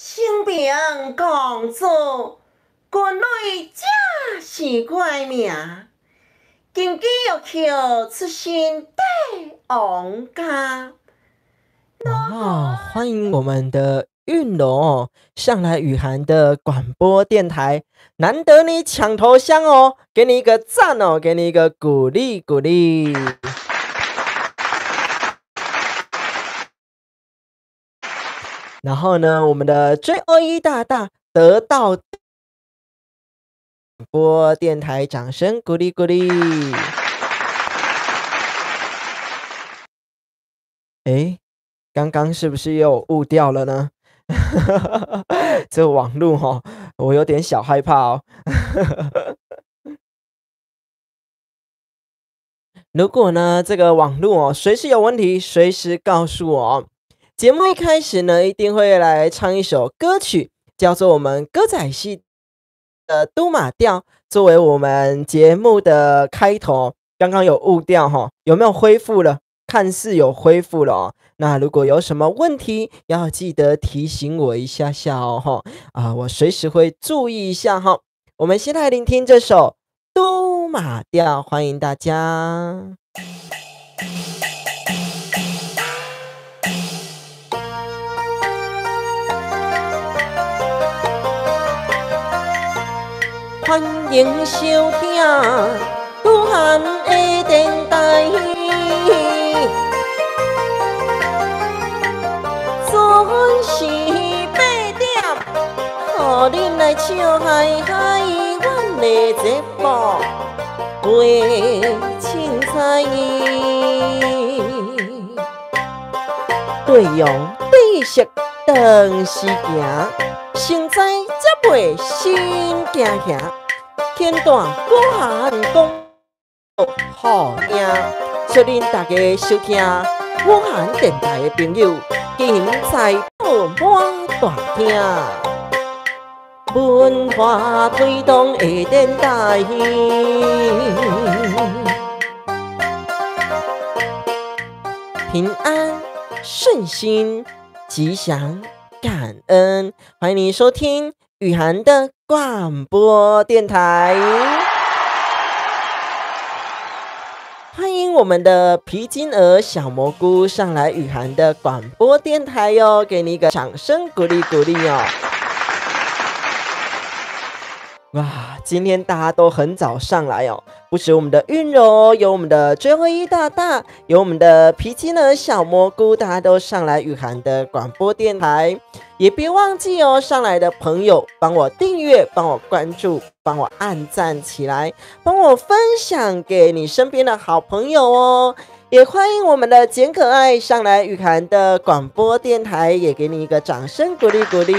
生病公主，国内正是我的命，金鸡玉扣出身帝王家。欢迎我们的韵柔上来雨涵的广播电台，难得你抢头香哦，给你一个赞哦，给你一个鼓励鼓励。然后呢，我们的 JOE 大大得到广播电台掌声鼓励鼓励。诶，刚刚是不是又误掉了呢？这个网路我有点小害怕哦。如果呢这个网路随时有问题，随时告诉我哦。节目一开始呢，一定会来唱一首歌曲，叫做我们歌仔戏的都马调，作为我们节目的开头。刚刚有误掉有没有恢复了？看似有恢复了哦。那如果有什么问题，要记得提醒我一下下哦我随时会注意一下哈。我们先来聆听这首都马调，欢迎大家。欢迎收听雨涵的电台，准时8点，予恁来笑嗨嗨，阮的节目陪凊彩。对用对色长时行，成灾才袂心惊吓。片段歌涵讲好听，祝恁大家收听雨涵电台的朋友，精彩饱满大听。文化推动的电台，平安顺心吉祥感恩，欢迎你收听雨涵的广播电台。欢迎我们的皮金鹅小蘑菇上来雨涵的广播电台哟，给你一个掌声鼓励鼓励哦。哇，今天大家都很早上来哦，不止我们的韵柔，有我们的JOE大大，有我们的皮金鹅小蘑菇，大家都上来雨涵的广播电台。也别忘记哦，上来的朋友帮我订阅，帮我关注，帮我按赞起来，帮我分享给你身边的好朋友哦。也欢迎我们的简可爱上来雨涵的广播电台，也给你一个掌声鼓励鼓励。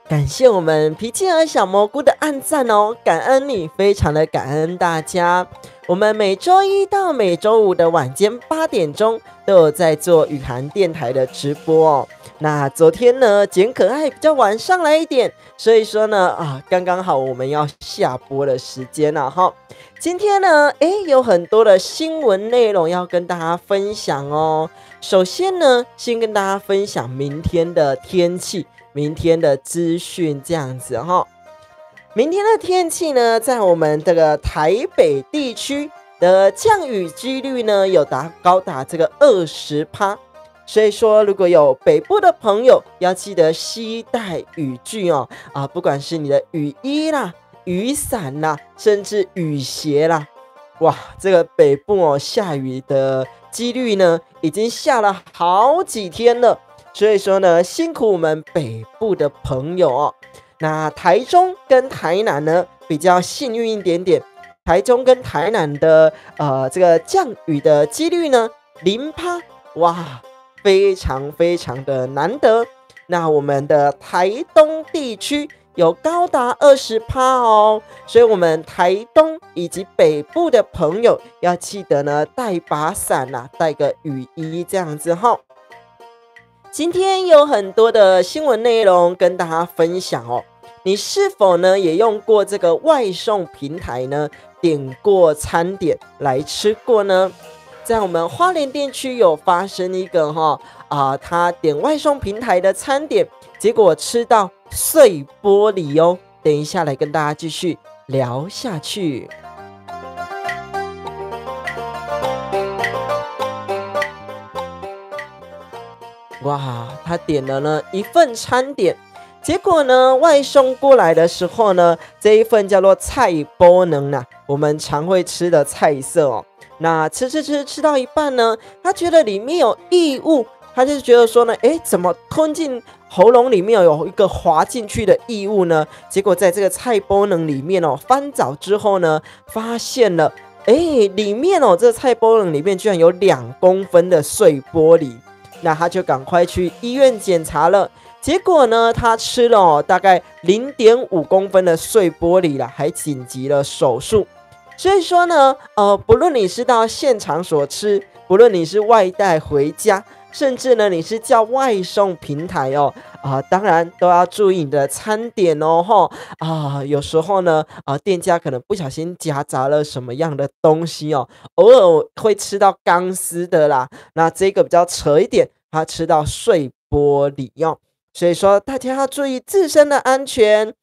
感谢我们皮金鹅小蘑菇的按赞哦，感恩你，非常的感恩大家。我们每周一到每周五的晚间8点钟都有在做雨涵电台的直播哦。那昨天呢，简可爱比较晚上来一点，所以说呢刚刚好我们要下播的时间了哈。今天呢有很多的新闻内容要跟大家分享哦。首先呢，先跟大家分享明天的天气，明天的资讯这样子哈。明天的天气呢，在我们这个台北地区的降雨几率呢，有高达这个20%，所以说如果有北部的朋友，要记得携带雨具哦不管是你的雨衣啦、雨伞啦，甚至雨鞋啦。哇，这个北部下雨的几率呢，已经下了好几天了，所以说呢，辛苦我们北部的朋友哦。那台中跟台南呢比较幸运一点点，台中跟台南的这个降雨的几率呢0%，哇，非常非常的难得。那我们的台东地区有高达20%哦，所以我们台东以及北部的朋友要记得呢带把伞带个雨衣这样子哈。今天有很多的新闻内容跟大家分享哦。你是否呢也用过这个外送平台呢点过餐点来吃过呢？在我们花莲地区有发生一个他点外送平台的餐点，结果吃到碎玻璃哦。等一下来跟大家继续聊下去。哇，他点了呢一份餐点，结果呢外送过来的时候呢，这一份叫做菜包能啦，我们常会吃的菜色哦。那吃到一半呢，他觉得里面有异物，他就觉得说呢，怎么吞进喉咙里面有一个滑进去的异物呢？结果在这个菜包能里面哦，翻找之后呢，发现了，里面哦，这个菜包能里面居然有2公分的碎玻璃。那他就赶快去医院检查了，结果呢，他吃了大概0.5公分的碎玻璃啦，还紧急了手术。所以说呢，不论你是到现场所吃，不论你是外带回家，甚至呢你是叫外送平台哦，当然都要注意你的餐点哦，有时候呢，店家可能不小心夹杂了什么样的东西哦，偶尔会吃到钢丝的啦，那这个比较扯一点，他吃到碎玻璃哦，所以说大家要注意自身的安全。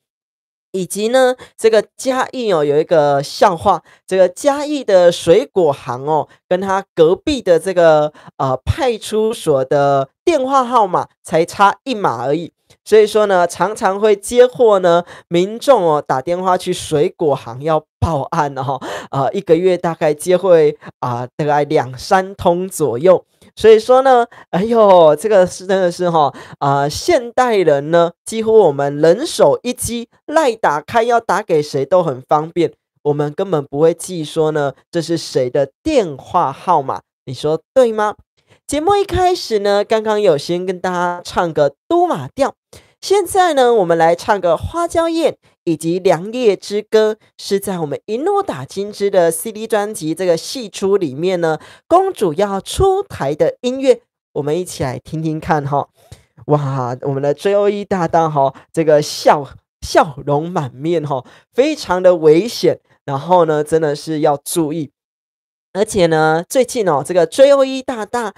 以及呢，这个嘉义哦有一个笑话，这个嘉义的水果行哦，跟他隔壁的这个派出所的电话号码才差1码而已，所以说呢，常常会接获呢民众哦打电话去水果行要报案哦，1个月大概接会大概2-3通左右。所以说呢，哎呦，这个是真的是现代人呢，几乎我们人手一机，赖打开要打给谁都很方便，我们根本不会记说呢，这是谁的电话号码，你说对吗？节目一开始呢，刚刚有先跟大家唱个都马调，现在呢，我们来唱个花娇燕以及良夜之歌，是在我们一诺打金枝的 CD 专辑这个戏出里面呢，公主要出台的音乐，我们一起来听听看哈。哇，我们的 JOE 搭档哈，这个笑容满面哈，非常的危险，然后呢，真的是要注意。而且呢，最近哦，这个 JOE 大大，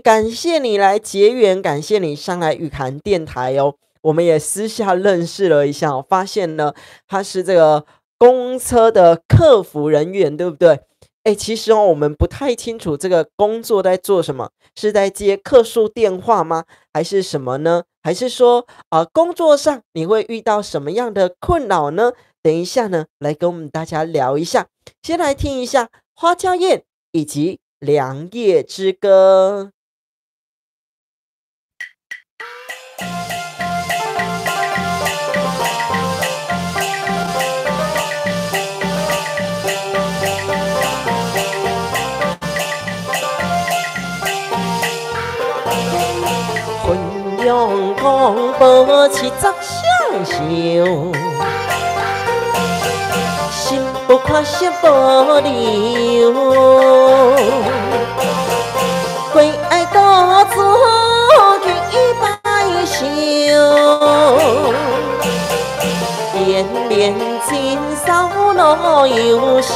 感谢你来结缘，感谢你上来雨涵电台哦。我们也私下认识了一下，发现呢，他是这个公车的客服人员，对不对？其实哦，我们不太清楚这个工作在做什么，是在接客诉电话吗？还是什么呢？还是说工作上你会遇到什么样的困扰呢？等一下呢，来跟我们大家聊一下。先来听一下花娇燕以及良夜之歌。分阳光保持杂相守，心不看惜无留，归爱多做一拜寿，连连今宵老优秀。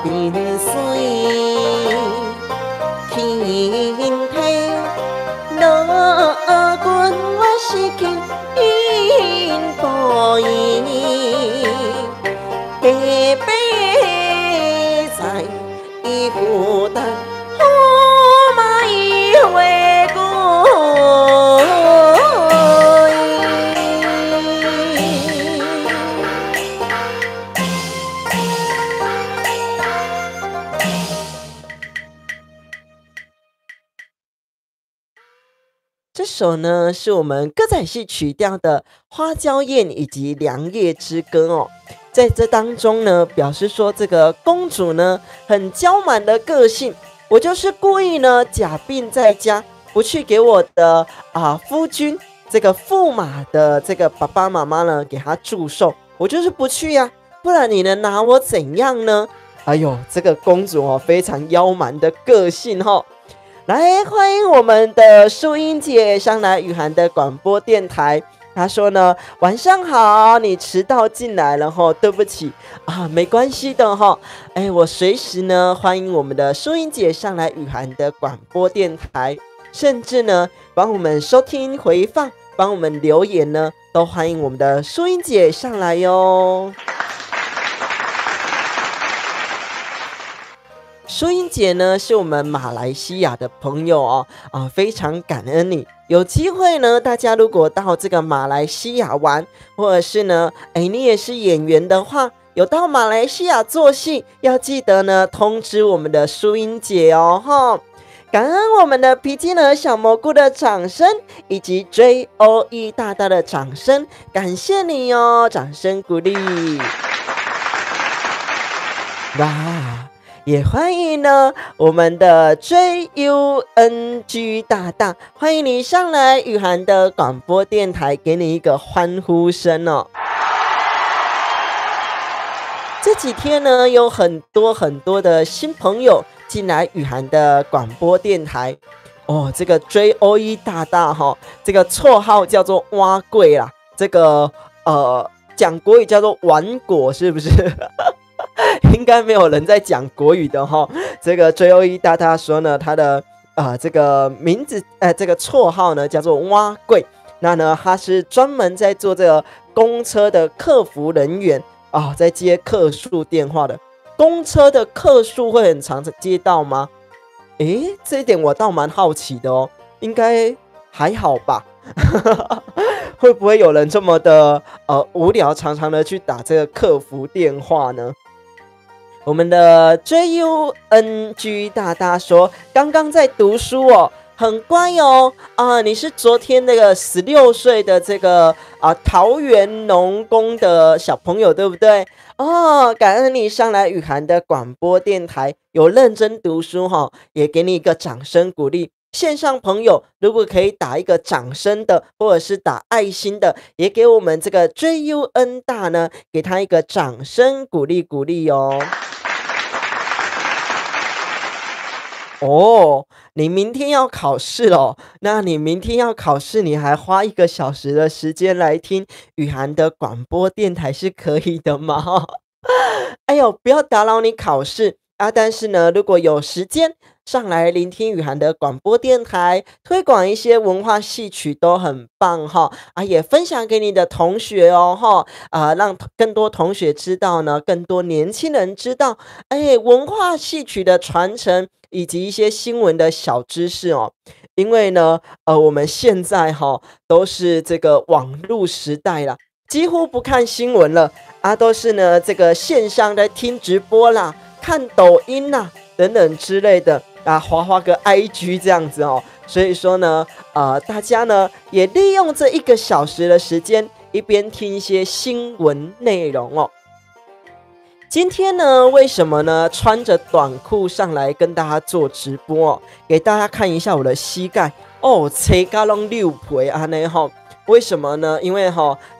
变水，天梯落君我是见因报应，下辈在孤单。回归。这首呢是我们歌仔戏曲调的《花娇艳》以及《良夜之歌》哦。在这当中呢，表示说这个公主呢很娇蛮的个性。我就是故意呢假病在家，不去给我的夫君这个驸马的这个爸爸妈妈呢给他祝寿，我就是不去呀，不然你能拿我怎样呢？哎呦，这个公主哦非常妖蛮的个性哦。来，欢迎我们的淑英姐上来雨涵的广播电台。她说呢，晚上好，你迟到进来了吼，对不起啊，没关系的吼。哎，我随时呢欢迎我们的淑英姐上来雨涵的广播电台，甚至呢帮我们收听回放，帮我们留言呢，都欢迎我们的淑英姐上来哟。淑英姐呢是我们马来西亚的朋友哦，非常感恩你。有机会呢，大家如果到这个马来西亚玩，或者是呢，你也是演员的话，有到马来西亚做戏，要记得呢通知我们的淑英姐哦，哈。感恩我们的皮筋儿小蘑菇的掌声，以及 JOE 大大的掌声，感谢你哦，掌声鼓励。哇！也欢迎呢我们的 JUNG 大大，欢迎你上来雨涵的广播电台，给你一个欢呼声哦。这几天呢有很多的新朋友进来雨涵的广播电台哦，这个 JOE 大大哈，这个绰号叫做蛙贵啦，这个讲国语叫做玩果，是不是？应该没有人在讲国语的哈。这个 JOE 大大说呢，他的这个名字这个绰号呢叫做蛙贵。那呢，他是专门在做这个公车的客服人员在接客诉电话的。公车的客诉会很常接到吗？这一点我倒蛮好奇的哦，应该还好吧。会不会有人这么的无聊，常常的去打这个客服电话呢？我们的 JUNG 大大说，刚刚在读书哦，很乖哦你是昨天那个16岁的这个桃园农工的小朋友对不对？感恩你上来雨涵的广播电台，有认真读书也给你一个掌声鼓励。线上朋友如果可以打一个掌声的，或者是打爱心的，也给我们这个 JUN 大呢，给他一个掌声鼓励鼓励哦。你明天要考试哦，那你明天要考试，你还花1个小时的时间来听雨涵的广播电台是可以的吗？哎呦，不要打扰你考试但是呢，如果有时间上来聆听雨涵的广播电台，推广一些文化戏曲都很棒也分享给你的同学哦让更多同学知道呢，更多年轻人知道文化戏曲的传承以及一些新闻的小知识哦。因为呢我们现在都是这个网络时代啦，几乎不看新闻了都是呢这个线上在听直播啦，看抖音啦等等之类的滑个 IG 这样子所以说呢大家呢也利用这1个小时的时间，一边听一些新闻内容今天呢为什么呢穿着短裤上来跟大家做直播给大家看一下我的膝盖切到都6倍这样为什么呢？因为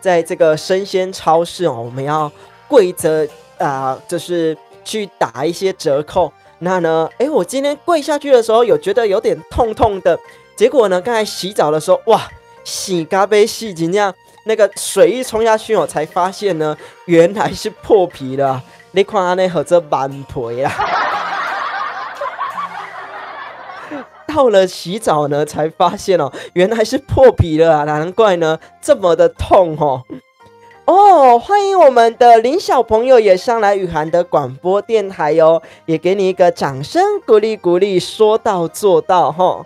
在这个生鲜超市我们要跪着就是去打一些折扣。那呢我今天跪下去的时候有觉得有点痛痛的，结果呢刚才洗澡的时候哇，洗咖啡洗成这样，那个水一冲下去才发现呢原来是破皮了你看安尼合作蛮皮啦。到了洗澡呢，才发现哦，原来是破皮了啊！难怪呢这么的痛哦。哦，欢迎我们的林小朋友也上来雨涵的广播电台哦，也给你一个掌声鼓励鼓励，说到做到哈。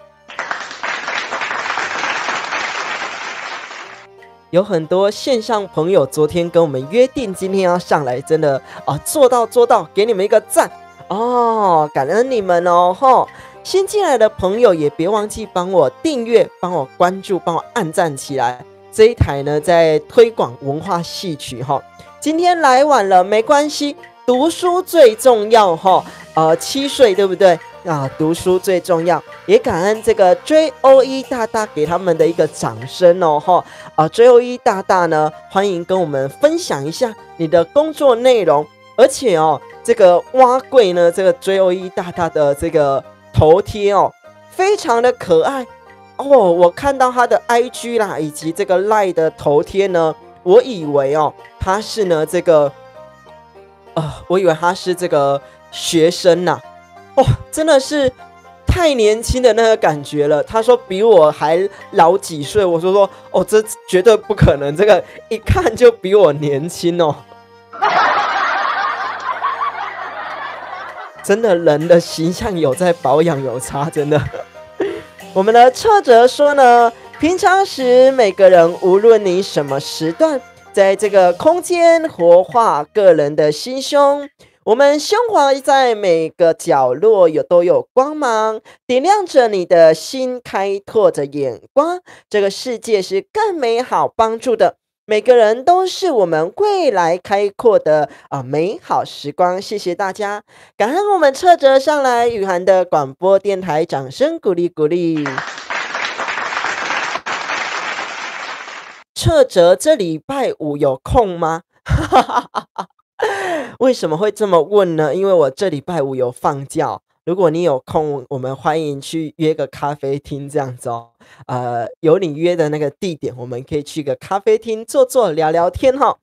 有很多线上朋友昨天跟我们约定今天要上来，真的啊做到，给你们一个赞哦，感恩你们哦吼。新进来的朋友也别忘记帮我订阅、帮我关注、帮我按赞起来。这一台呢在推广文化戏曲哈。今天来晚了没关系，读书最重要哈。7岁对不对啊？读书最重要，也感恩这个 JOE 大大给他们的一个掌声哦哈。JOE 大大呢，欢迎跟我们分享一下你的工作内容，而且哦，这个蛙贵呢，这个 JOE 大大的这个头贴哦，非常的可爱哦。我看到他的 IG 啦，以及这个 LINE 的头贴呢，我以为哦，他是呢这个，我以为他是这个学生呐，真的是太年轻的那个感觉了。他说比我还老几岁，我说这绝对不可能，这个一看就比我年轻哦。真的人的形象有在保养有差，真的。我们的策哲说呢，平常时每个人无论你什么时段，在这个空间活化个人的心胸，我们胸怀在每个角落都有光芒，点亮着你的心，开拓着眼光，这个世界是更美好帮助的。每个人都是我们未来开阔的美好时光，谢谢大家，感恩我们策哲上来雨涵的广播电台，掌声鼓励鼓励。策哲这礼拜五有空吗？为什么会这么问呢？因为我这礼拜五有放假。如果你有空，我们欢迎去约个咖啡厅这样子哦。有你约的那个地点，我们可以去个咖啡厅坐聊聊天哈。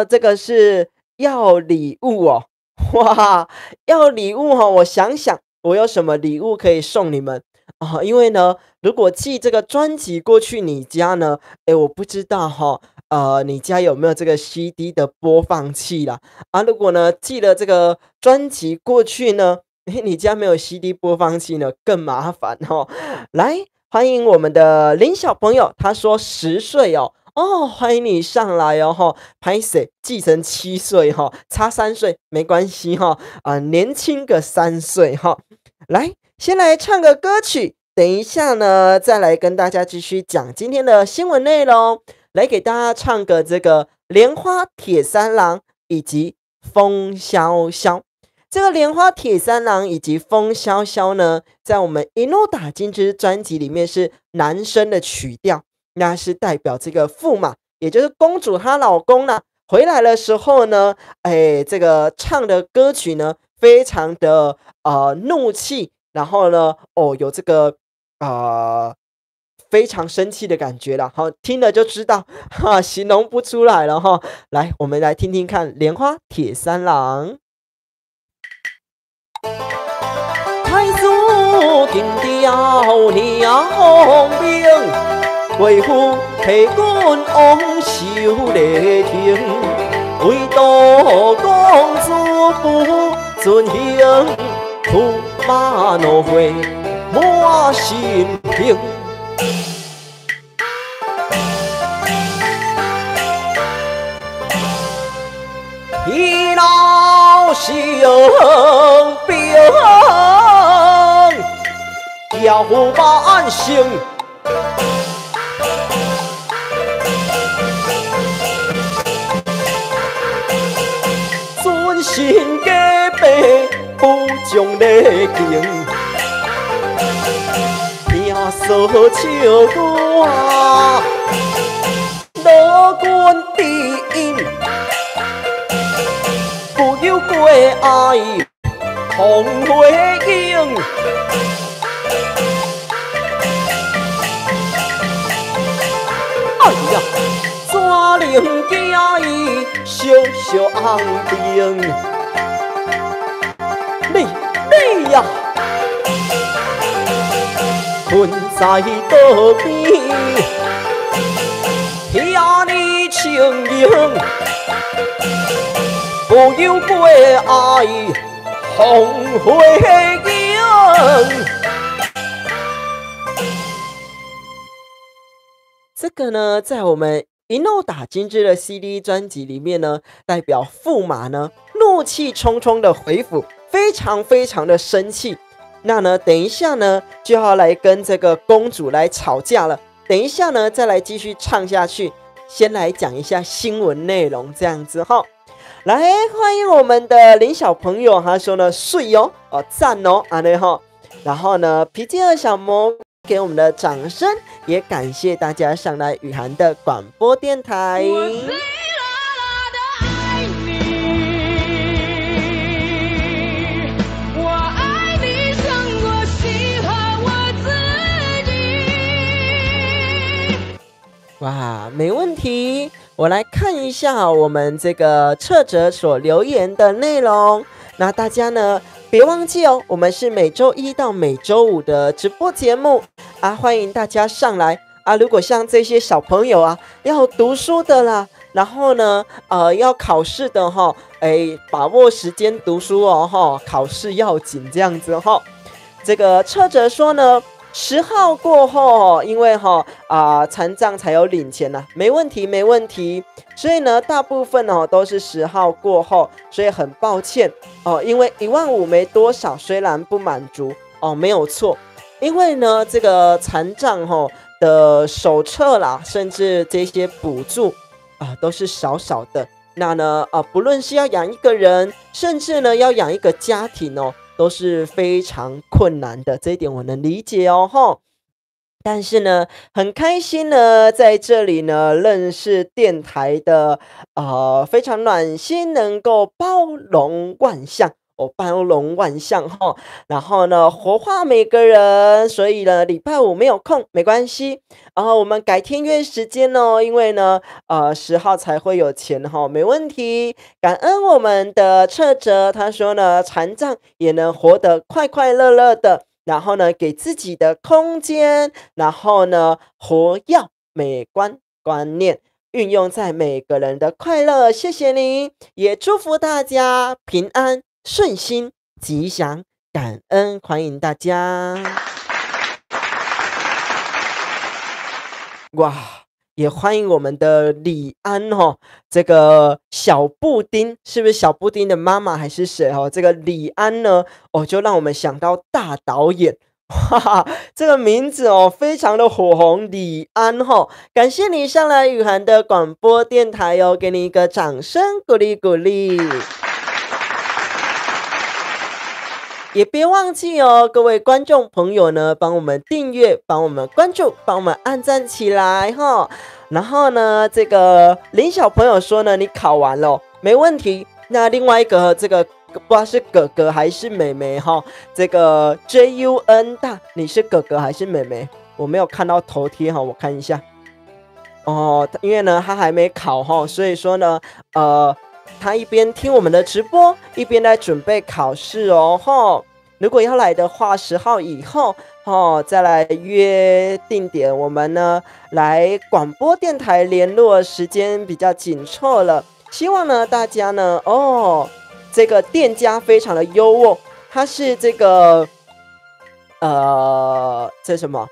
这个是要礼物哦，哇，要礼物哈，我想想我有什么礼物可以送你们啊？因为呢，如果寄这个专辑过去你家呢，我不知道哈。你家有没有这个 CD 的播放器啦？如果呢寄了这个专辑过去呢，你家没有 CD 播放器呢，更麻烦哦。来，欢迎我们的林小朋友，他说10岁哦，欢迎你上来哦，拍谁继承7岁哈，差3岁没关系哈，年轻个3岁哈。来，先来唱个歌曲，等一下呢再来跟大家继续讲今天的新闻内容。来给大家唱个这个莲花铁三郎以及风萧萧。这个莲花铁三郎以及风萧萧呢，在我们一怒打金枝专辑里面是男生的曲调，那是代表这个驸马，也就是公主她老公呢回来的时候呢，这个唱的歌曲呢非常的怒气，然后呢有这个非常生气的感觉了，好，听了就知道，形容不出来了哈。来，我们来听听看《莲花铁三郎》。太祖金雕娘兵，为父替君昂首礼听，为夺公主不尊行，驸马怒火满心平。一老小兵要万幸，尊心加倍不将礼敬，拼扫笑我乐观第一。不有过爱红回应，哎呀，做山林行伊小小红灯，你呀，困在道边，遐尼情形，不由过爱红花影。这个呢，在我们一怒打金枝的 CD 专辑里面呢，代表驸马呢怒气冲冲的回府，非常非常的生气。那呢，等一下呢就要来跟这个公主来吵架了。等一下呢，再来继续唱下去。先来讲一下新闻内容，这样子哈。来，欢迎我们的林小朋友，他说呢，水哦，赞哦，安内哈。然后呢，皮筋二小魔给我们的掌声，也感谢大家上来雨涵的广播电台。哇，没问题。我来看一下我们这个测者所留言的内容。那大家呢，别忘记哦，我们是每周一到每周五的直播节目啊，欢迎大家上来啊。如果像这些小朋友啊，要读书的啦，然后呢，要考试的哈，把握时间读书哦哈，考试要紧这样子哈。这个测者说呢，10号过后，因为残障才有领钱呐，没问题没问题。所以呢，大部分都是10号过后，所以很抱歉因为15000没多少，虽然不满足没有错。因为呢，这个残障的手册啦，甚至这些补助都是少少的。那呢不论是要养一个人，甚至呢要养一个家庭都是非常困难的，这一点我能理解哦吼。但是呢，很开心呢，在这里呢认识电台的非常暖心，能够包容万象包容万象哈。然后呢，活化每个人，所以呢，礼拜五没有空没关系，然后我们改天约时间哦，因为呢10号才会有钱哈，没问题。感恩我们的测者，他说呢，残障也能活得快快乐乐的。然后呢，给自己的空间，然后呢，活跃美观观念，运用在每个人的快乐。谢谢你，也祝福大家平安顺心吉祥，感恩，欢迎大家。哇！也欢迎我们的李安这个小布丁，是不是小布丁的妈妈还是谁这个李安呢就让我们想到大导演，哇，这个名字非常的火红，李安感谢你上来雨涵的广播电台给你一个掌声鼓励鼓励。也别忘记各位观众朋友呢，帮我们订阅，帮我们关注，帮我们按赞起来然后呢，这个林小朋友说呢，你考完了没问题。那另外一个这个不知道是哥哥还是妹妹这个 JUN 大，你是哥哥还是妹妹？我没有看到头贴我看一下因为呢他还没考所以说呢他一边听我们的直播，一边在准备考试如果要来的话，10号以后再来约定点，我们呢来广播电台联络，时间比较紧凑了。希望呢大家呢这个店家非常的优渥，它是这个这什么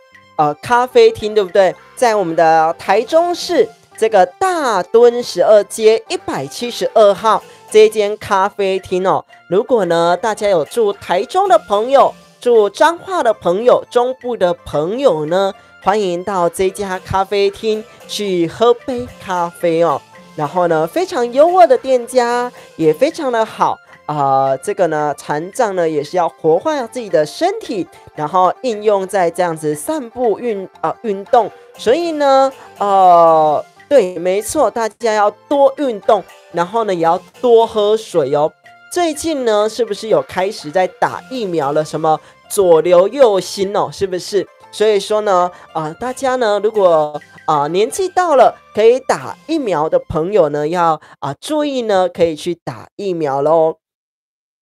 咖啡厅对不对？在我们的台中市这个大墩12街172号这间咖啡厅如果呢大家有住台中的朋友，住彰化的朋友，中部的朋友呢，欢迎到这家咖啡厅去喝杯咖啡然后呢非常优渥的店家，也非常的好这个呢残障呢也是要活化自己的身体，然后应用在这样子散步运动，所以呢对，没错，大家要多运动，然后呢也要多喝水最近呢是不是有开始在打疫苗了？什么左流右新是不是？所以说呢大家呢如果年纪到了可以打疫苗的朋友呢，要注意呢，可以去打疫苗咯。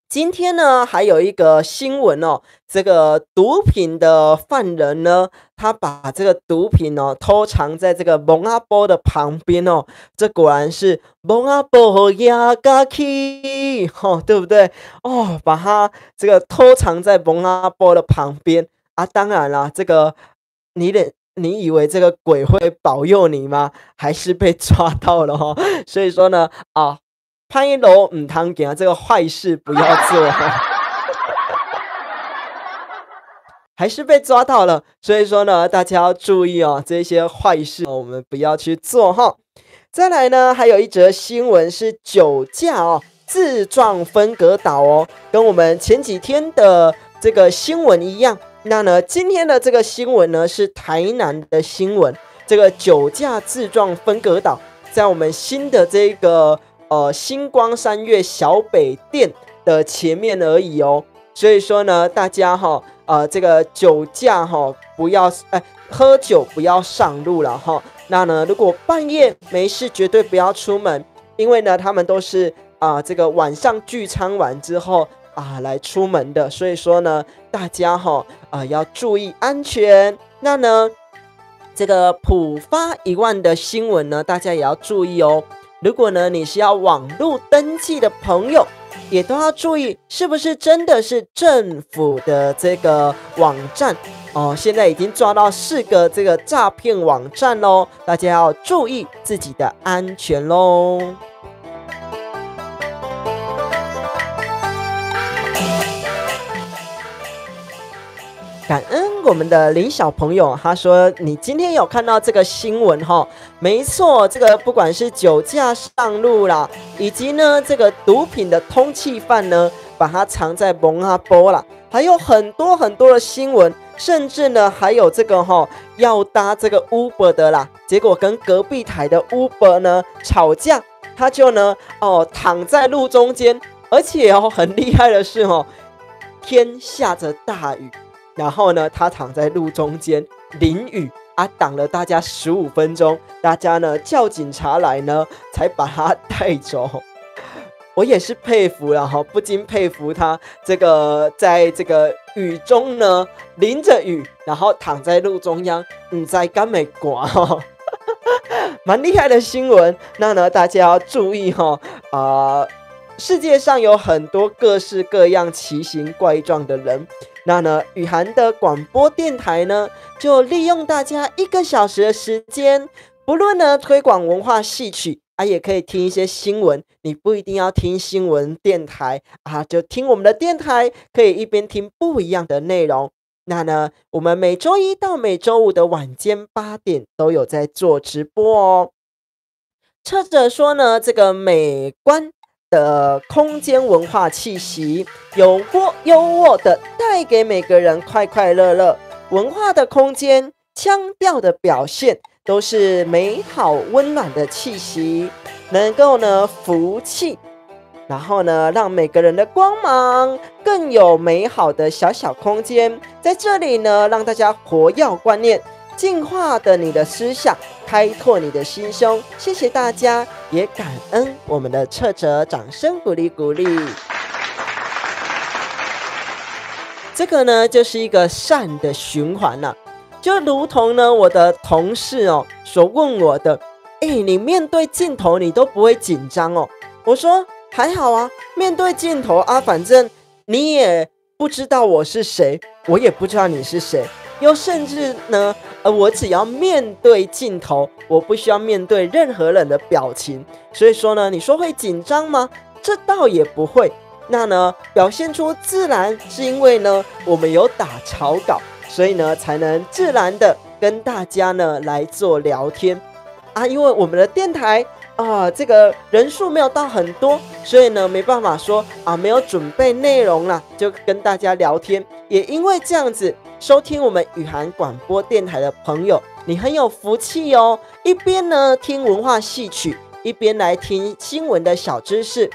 今天呢，还有一个新闻哦，这个毒品的犯人呢，他把这个毒品哦偷藏在这个蒙阿波的旁边哦，这果然是蒙阿波亚嘎奇哦，对不对？哦，把他这个偷藏在蒙阿波的旁边啊，当然啦，这个你以为这个鬼会保佑你吗？还是被抓到了哦。所以说呢，歹路唔通行，这个坏事不要做还是被抓到了。所以说呢，大家要注意哦，这些坏事我们不要去做哈。再来呢，还有一则新闻是酒驾哦，自撞分隔岛哦，跟我们前几天的这个新闻一样。那呢，今天的这个新闻呢是台南的新闻，这个酒驾自撞分隔岛，在我们新的这个星光三月小北店的前面而已哦。所以说呢，大家这个酒驾不要喝酒不要上路了哈。那呢，如果半夜没事，绝对不要出门，因为呢，他们都是这个晚上聚餐完之后来出门的。所以说呢，大家要注意安全。那呢，这个普发1万的新闻呢，大家也要注意哦。如果呢你是要网络登记的朋友，也都要注意是不是真的是政府的这个网站哦。现在已经抓到4个这个诈骗网站咯，大家要注意自己的安全咯。感恩我们的林小朋友，他说你今天有看到这个新闻哈？没错，这个不管是酒驾上路啦，以及呢这个毒品的通缉犯呢，把它藏在蒙阿波啦，还有很多很多的新闻，甚至呢还有这个要搭这个 Uber 的啦，结果跟隔壁台的 Uber 呢吵架，他就呢躺在路中间，而且很厉害的是天下着大雨。然后呢，他躺在路中间淋雨挡了大家15分钟，大家呢叫警察来呢，才把他带走。我也是佩服了不禁佩服他这个在这个雨中呢淋着雨，然后躺在路中央，不知敢没寒蛮厉害的新闻。那呢，大家要注意世界上有很多各式各样奇形怪状的人。那呢，雨涵的广播电台呢，就利用大家1个小时的时间，不论呢推广文化戏曲也可以听一些新闻。你不一定要听新闻电台就听我们的电台，可以一边听不一样的内容。那呢，我们每周1到每周5的晚间8点都有在做直播哦。册者说呢，这个美观的空间文化气息，优渥的带给每个人快快乐乐。文化的空间，腔调的表现，都是美好温暖的气息，能够呢福气，然后呢让每个人的光芒更有美好的小小空间。在这里呢，让大家活跃观念，净化的你的思想，开拓你的心胸。谢谢大家，也感恩我们的册者，掌声鼓励鼓励。这个呢就是一个善的循环啦，就如同呢我的同事所问我的，你面对镜头你都不会紧张哦？我说还好啊，面对镜头反正你也不知道我是谁，我也不知道你是谁，又甚至呢我只要面对镜头，我不需要面对任何人的表情。所以说呢，你说会紧张吗？这倒也不会。那呢，表现出自然，是因为呢我们有打草稿，所以呢才能自然的跟大家呢来做聊天因为我们的电台这个人数没有到很多，所以呢没办法说没有准备内容啦，就跟大家聊天。也因为这样子，收听我们雨涵广播电台的朋友，你很有福气哦，一边呢听文化戏曲，一边来听新闻的小知识。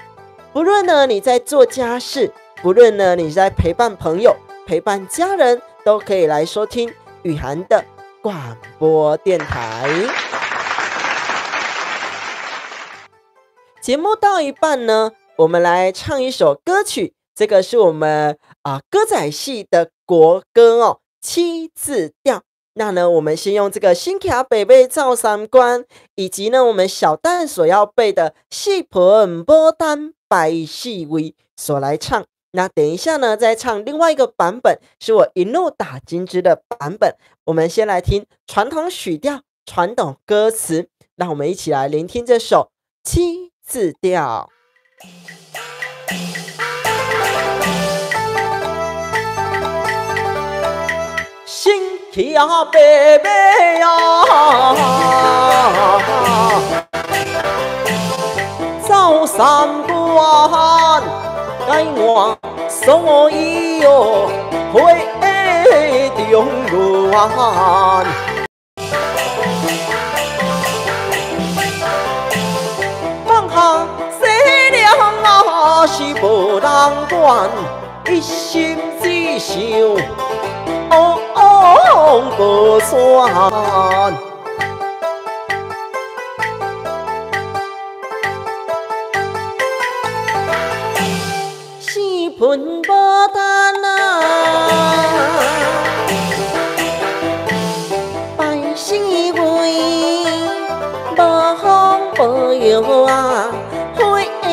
不论呢你在做家事，不论呢你在陪伴朋友、陪伴家人，都可以来收听雨涵的广播电台。节目到一半呢，我们来唱一首歌曲，这个是我们歌仔戏的国歌哦，七字调。那呢，我们先用这个新卡北北照三关，以及呢我们小蛋所要背的四盆牡丹白四味所来唱。那等一下呢，再唱另外一个版本，是我一路打金枝的版本。我们先来听传统曲调、传统歌词，让我们一起来聆听这首七字调。新卡北北照三关，该我所以哟会中原。放下西凉是无人管，一心只想无山。四盆牡丹白四味，无风无雨花会开。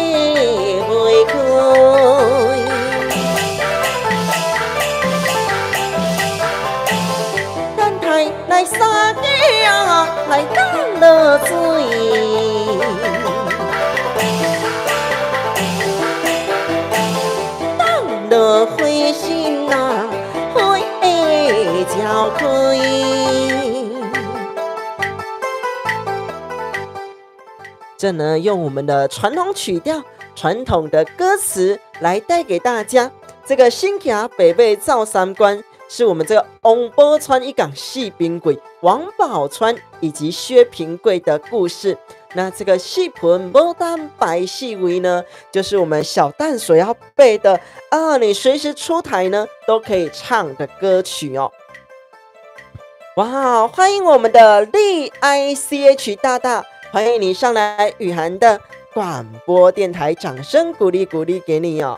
等待来三家来等落水。落花心花照开。这呢，用我们的传统曲调、传统的歌词来带给大家。这个新卡北北照三关，是我们这个王宝钏一港戏兵鬼王宝钏以及薛平贵的故事。那这个四盆牡丹白四味呢，就是我们小蛋所要背的你随时出台呢都可以唱的歌曲哦。哇，欢迎我们的立 ICH 大大，欢迎你上来雨涵的广播电台，掌声鼓励鼓励给你哦。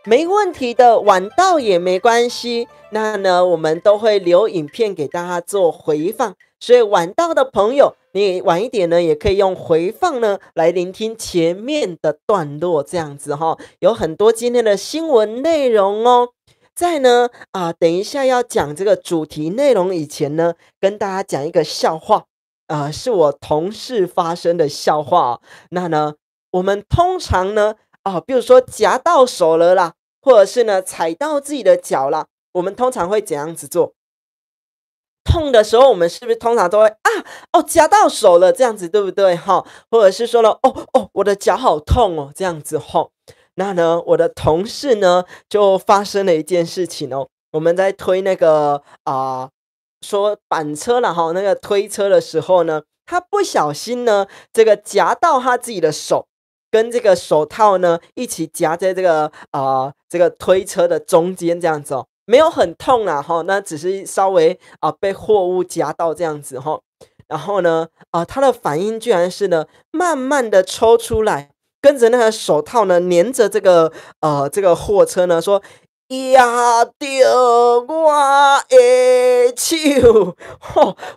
没问题的，晚到也没关系。那呢，我们都会留影片给大家做回放，所以晚到的朋友，你晚一点呢，也可以用回放呢来聆听前面的段落，这样子哈，有很多今天的新闻内容哦。再呢等一下要讲这个主题内容以前呢，跟大家讲一个笑话，是我同事发生的笑话哦。那呢，我们通常呢比如说夹到手了啦，或者是呢踩到自己的脚啦，我们通常会怎样子做？痛的时候，我们是不是通常都会夹到手了这样子，对不对哈？或者是说呢，我的脚好痛哦，这样子吼。那呢，我的同事呢就发生了一件事情哦，我们在推那个说板车啦哈，那个推车的时候呢，他不小心呢这个夹到他自己的手。跟这个手套呢一起夹在这个推车的中间这样子哦，没有很痛啦哈，那只是稍微被货物夹到这样子哈。然后呢他的反应居然是呢慢慢的抽出来，跟着那个手套呢粘着这个货车呢说压着我的手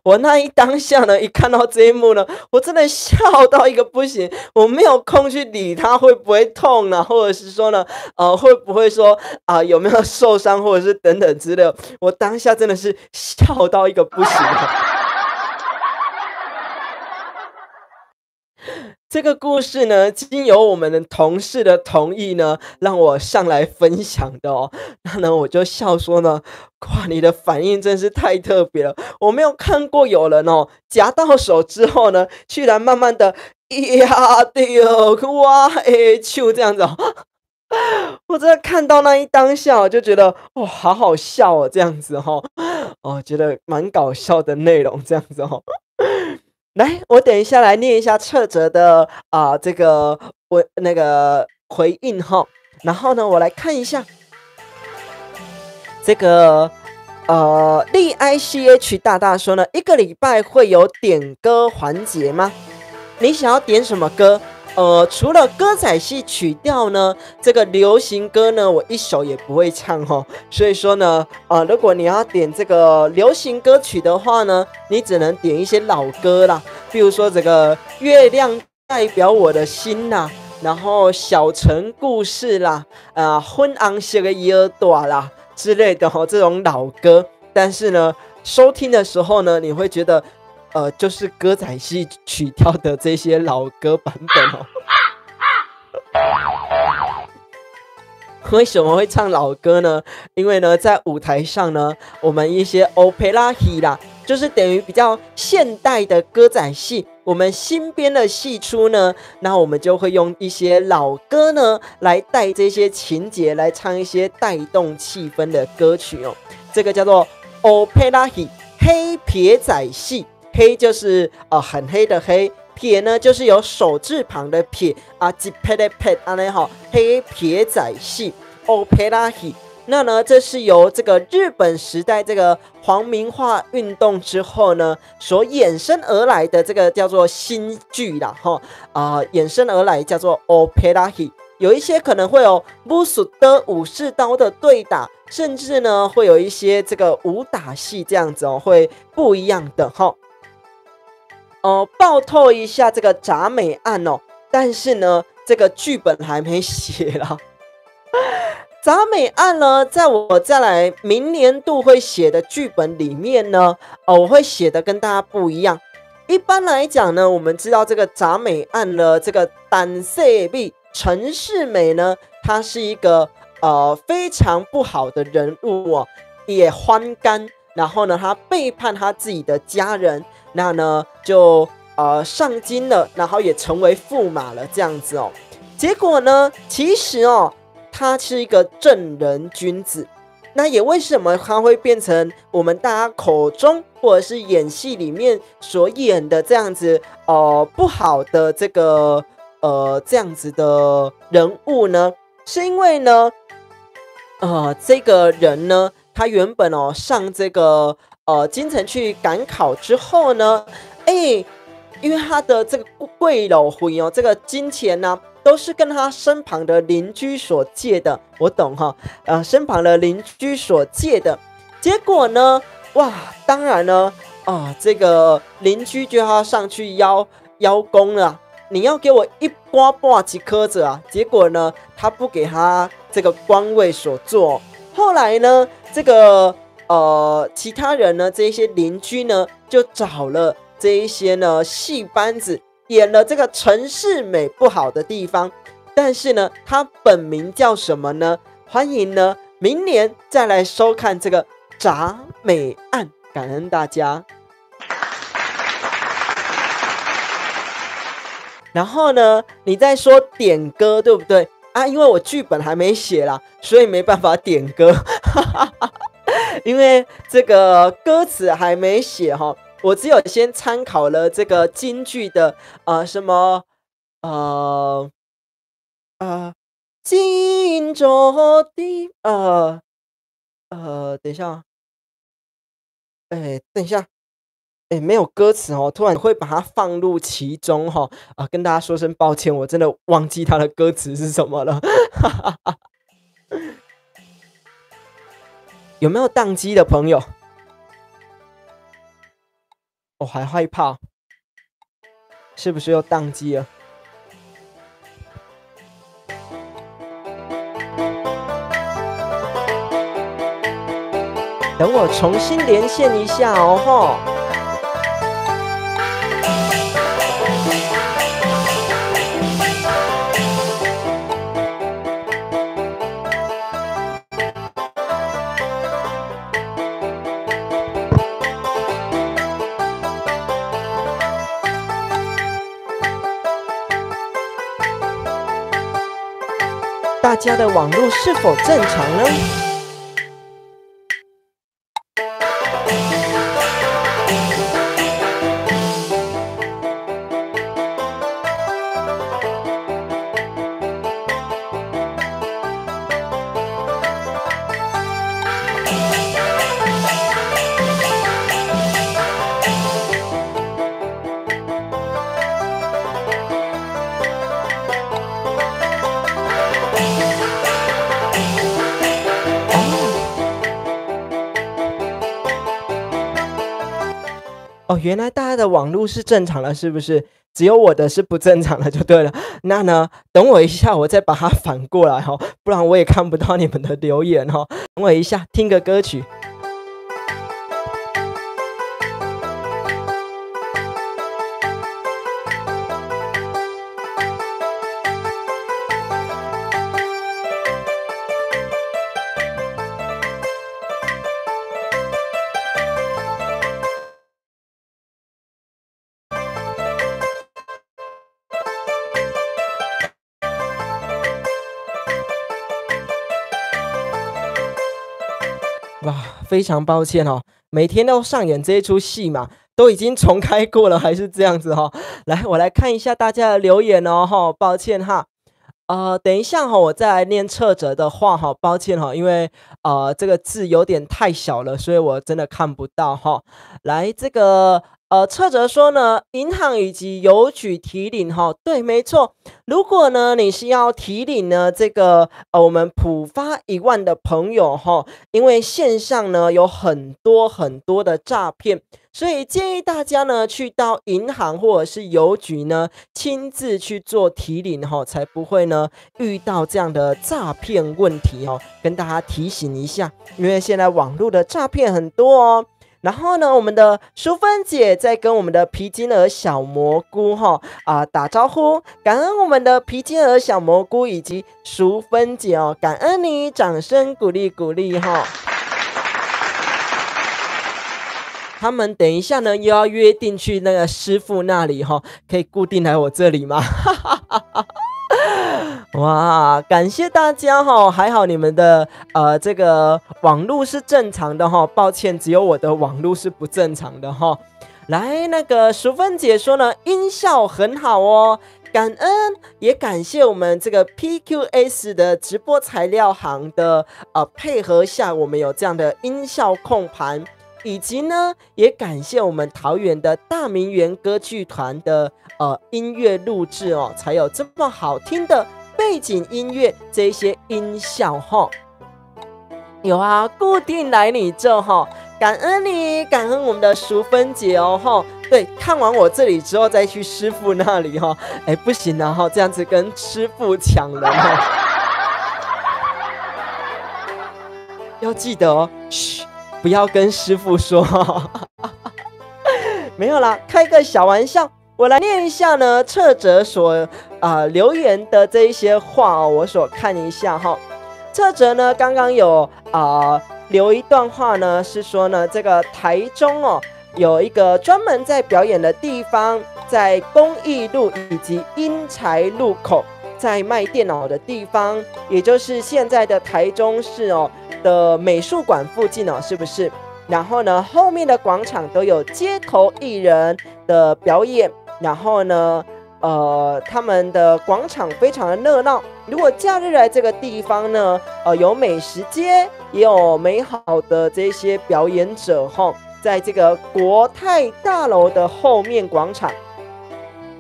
我那一当下呢，一看到这一幕呢，我真的笑到一个不行，我没有空去理他会不会痛呢，或者是说呢，会不会说有没有受伤，或者是等等之类的，我当下真的是笑到一个不行。这个故事呢，经由我们的同事的同意呢，让我上来分享的哦。那呢，我就笑说呢，哇，你的反应真是太特别了，我没有看过有人哦，夹到手之后呢，居然慢慢的压掉我的手这样子哦。我真的看到那一当下，我就觉得好好笑哦，这样子觉得蛮搞笑的内容这样子来，我等一下来念一下彻哲的这个回应然后呢，我来看一下这个立 ICH 大大说呢，一个礼拜会有点歌环节吗？你想要点什么歌？除了歌仔戏曲调呢，这个流行歌呢，我一首也不会唱哦。所以说呢，如果你要点这个流行歌曲的话呢，你只能点一些老歌啦，比如说这个月亮代表我的心啦，然后小城故事啦，昏昂些个耳朵啦之类的哦，这种老歌。但是呢，收听的时候呢，你会觉得。就是歌仔戏曲调的这些老歌版本哦。为什么会唱老歌呢？因为呢，在舞台上呢，我们一些 opera 戏啦，就是等于比较现代的歌仔戏，我们新编的戏出呢，那我们就会用一些老歌呢，来带这些情节，来唱一些带动气氛的歌曲哦。这个叫做 opera 戏，黑撇仔戏。黑就是很黑的黑，撇呢就是有手字旁的撇啊，一撇的撇，安尼哈，黑撇仔戏 opera 戏。那呢，这是由这个日本时代这个皇民化运动之后呢，所衍生而来的这个叫做新剧啦，哈衍生而来叫做 opera 戏。有一些可能会有武术的武士刀的对打，甚至呢会有一些这个武打戏这样子哦，会不一样的哈。爆透一下这个铡美案哦，但是呢，这个剧本还没写啦。铡美案呢，在我再来明年度会写的剧本里面呢，我会写的跟大家不一样。一般来讲呢，我们知道这个铡美案呢，这个胆色美陈世美呢，她是一个非常不好的人物哦，也欢干，然后呢，她背叛她自己的家人。那呢，就上京了，然后也成为驸马了，这样子哦。结果呢，其实哦，他是一个正人君子。那也为什么他会变成我们大家口中或者是演戏里面所演的这样子不好的这个这样子的人物呢？是因为呢，这个人呢，他原本上这个。京城去赶考之后呢，因为他的这个贵老回这个金钱呢，都是跟他身旁的邻居所借的，我懂哈，身旁的邻居所借的，结果呢，哇，当然呢，这个邻居就要上去邀功了，你要给我一刮半几颗子啊，结果呢，他不给他这个官位所做，后来呢，这个。其他人呢，这一些邻居呢，就找了这一些呢戏班子演了这个陈世美不好的地方，但是呢，他本名叫什么呢？欢迎呢，明年再来收看这个铡美案，感恩大家。然后呢，你再说点歌，对不对啊？因为我剧本还没写啦，所以没办法点歌。因为这个歌词还没写哈，我只有先参考了这个京剧的什么荆州的等一下，等一下，没有歌词哦，突然会把它放入其中哈跟大家说声抱歉，我真的忘记它的歌词是什么了。有没有宕机的朋友？我还害怕，是不是又宕机了？等我重新连线一下哦吼。大家的网络是否正常呢？哦，原来大家的网络是正常的，是不是？只有我的是不正常的就对了。那呢，等我一下，我再把它反过来哈，不然我也看不到你们的留言哈。等我一下，听个歌曲。哇，非常抱歉哦，每天都上演这一出戏嘛，都已经重开过了，还是这样子哈。来，我来看一下大家的留言哦，哈，抱歉哈。等一下哈，我再来念撤折的话哈，抱歉哈，因为这个字有点太小了，所以我真的看不到哈。来，这个撤折说呢，银行以及邮局提领哈，对，没错。如果呢你是要提领呢这个我们普发1万的朋友哈，因为线上呢有很多的诈骗。所以建议大家呢，去到银行或者是邮局呢，亲自去做提领哈，才不会呢遇到这样的诈骗问题哦。跟大家提醒一下，因为现在网络的诈骗很多哦。然后呢，我们的淑芬姐在跟我们的皮筋儿小蘑菇打招呼，感恩我们的皮筋儿小蘑菇以及淑芬姐哦，感恩你，掌声鼓励鼓励哈。他们等一下呢，又要约定去那个师傅那里哈，可以固定来我这里吗？哇，感谢大家哈，还好你们的这个网络是正常的哈，抱歉，只有我的网络是不正常的哈。来，那个淑芬姐说呢，音效很好哦，感恩也感谢我们这个 PQS 的直播材料行的配合下，我们有这样的音效控盘。以及呢，也感谢我们桃园的大明园歌剧团的音乐录制哦，才有这么好听的背景音乐这些音效哈。有啊，固定来你这哈，感恩你，感恩我们的淑芬姐哦哈。对，看完我这里之后再去师傅那里哈，哎不行啊哈，这样子跟师傅抢人哦，要记得哦，嘘。不要跟师傅说没有啦，开个小玩笑。我来念一下呢，撤折所留言的这一些话哦，我所看一下哈。撤折呢，刚刚有留一段话呢，是说呢，这个台中哦有一个专门在表演的地方，在公益路以及英才路口，在卖电脑的地方，也就是现在的台中市哦的美术馆附近哦，是不是？然后呢，后面的广场都有街头艺人的表演，然后呢，他们的广场非常的热闹。如果假日来这个地方呢，有美食街，也有美好的这些表演者哈，在这个国泰大楼的后面广场。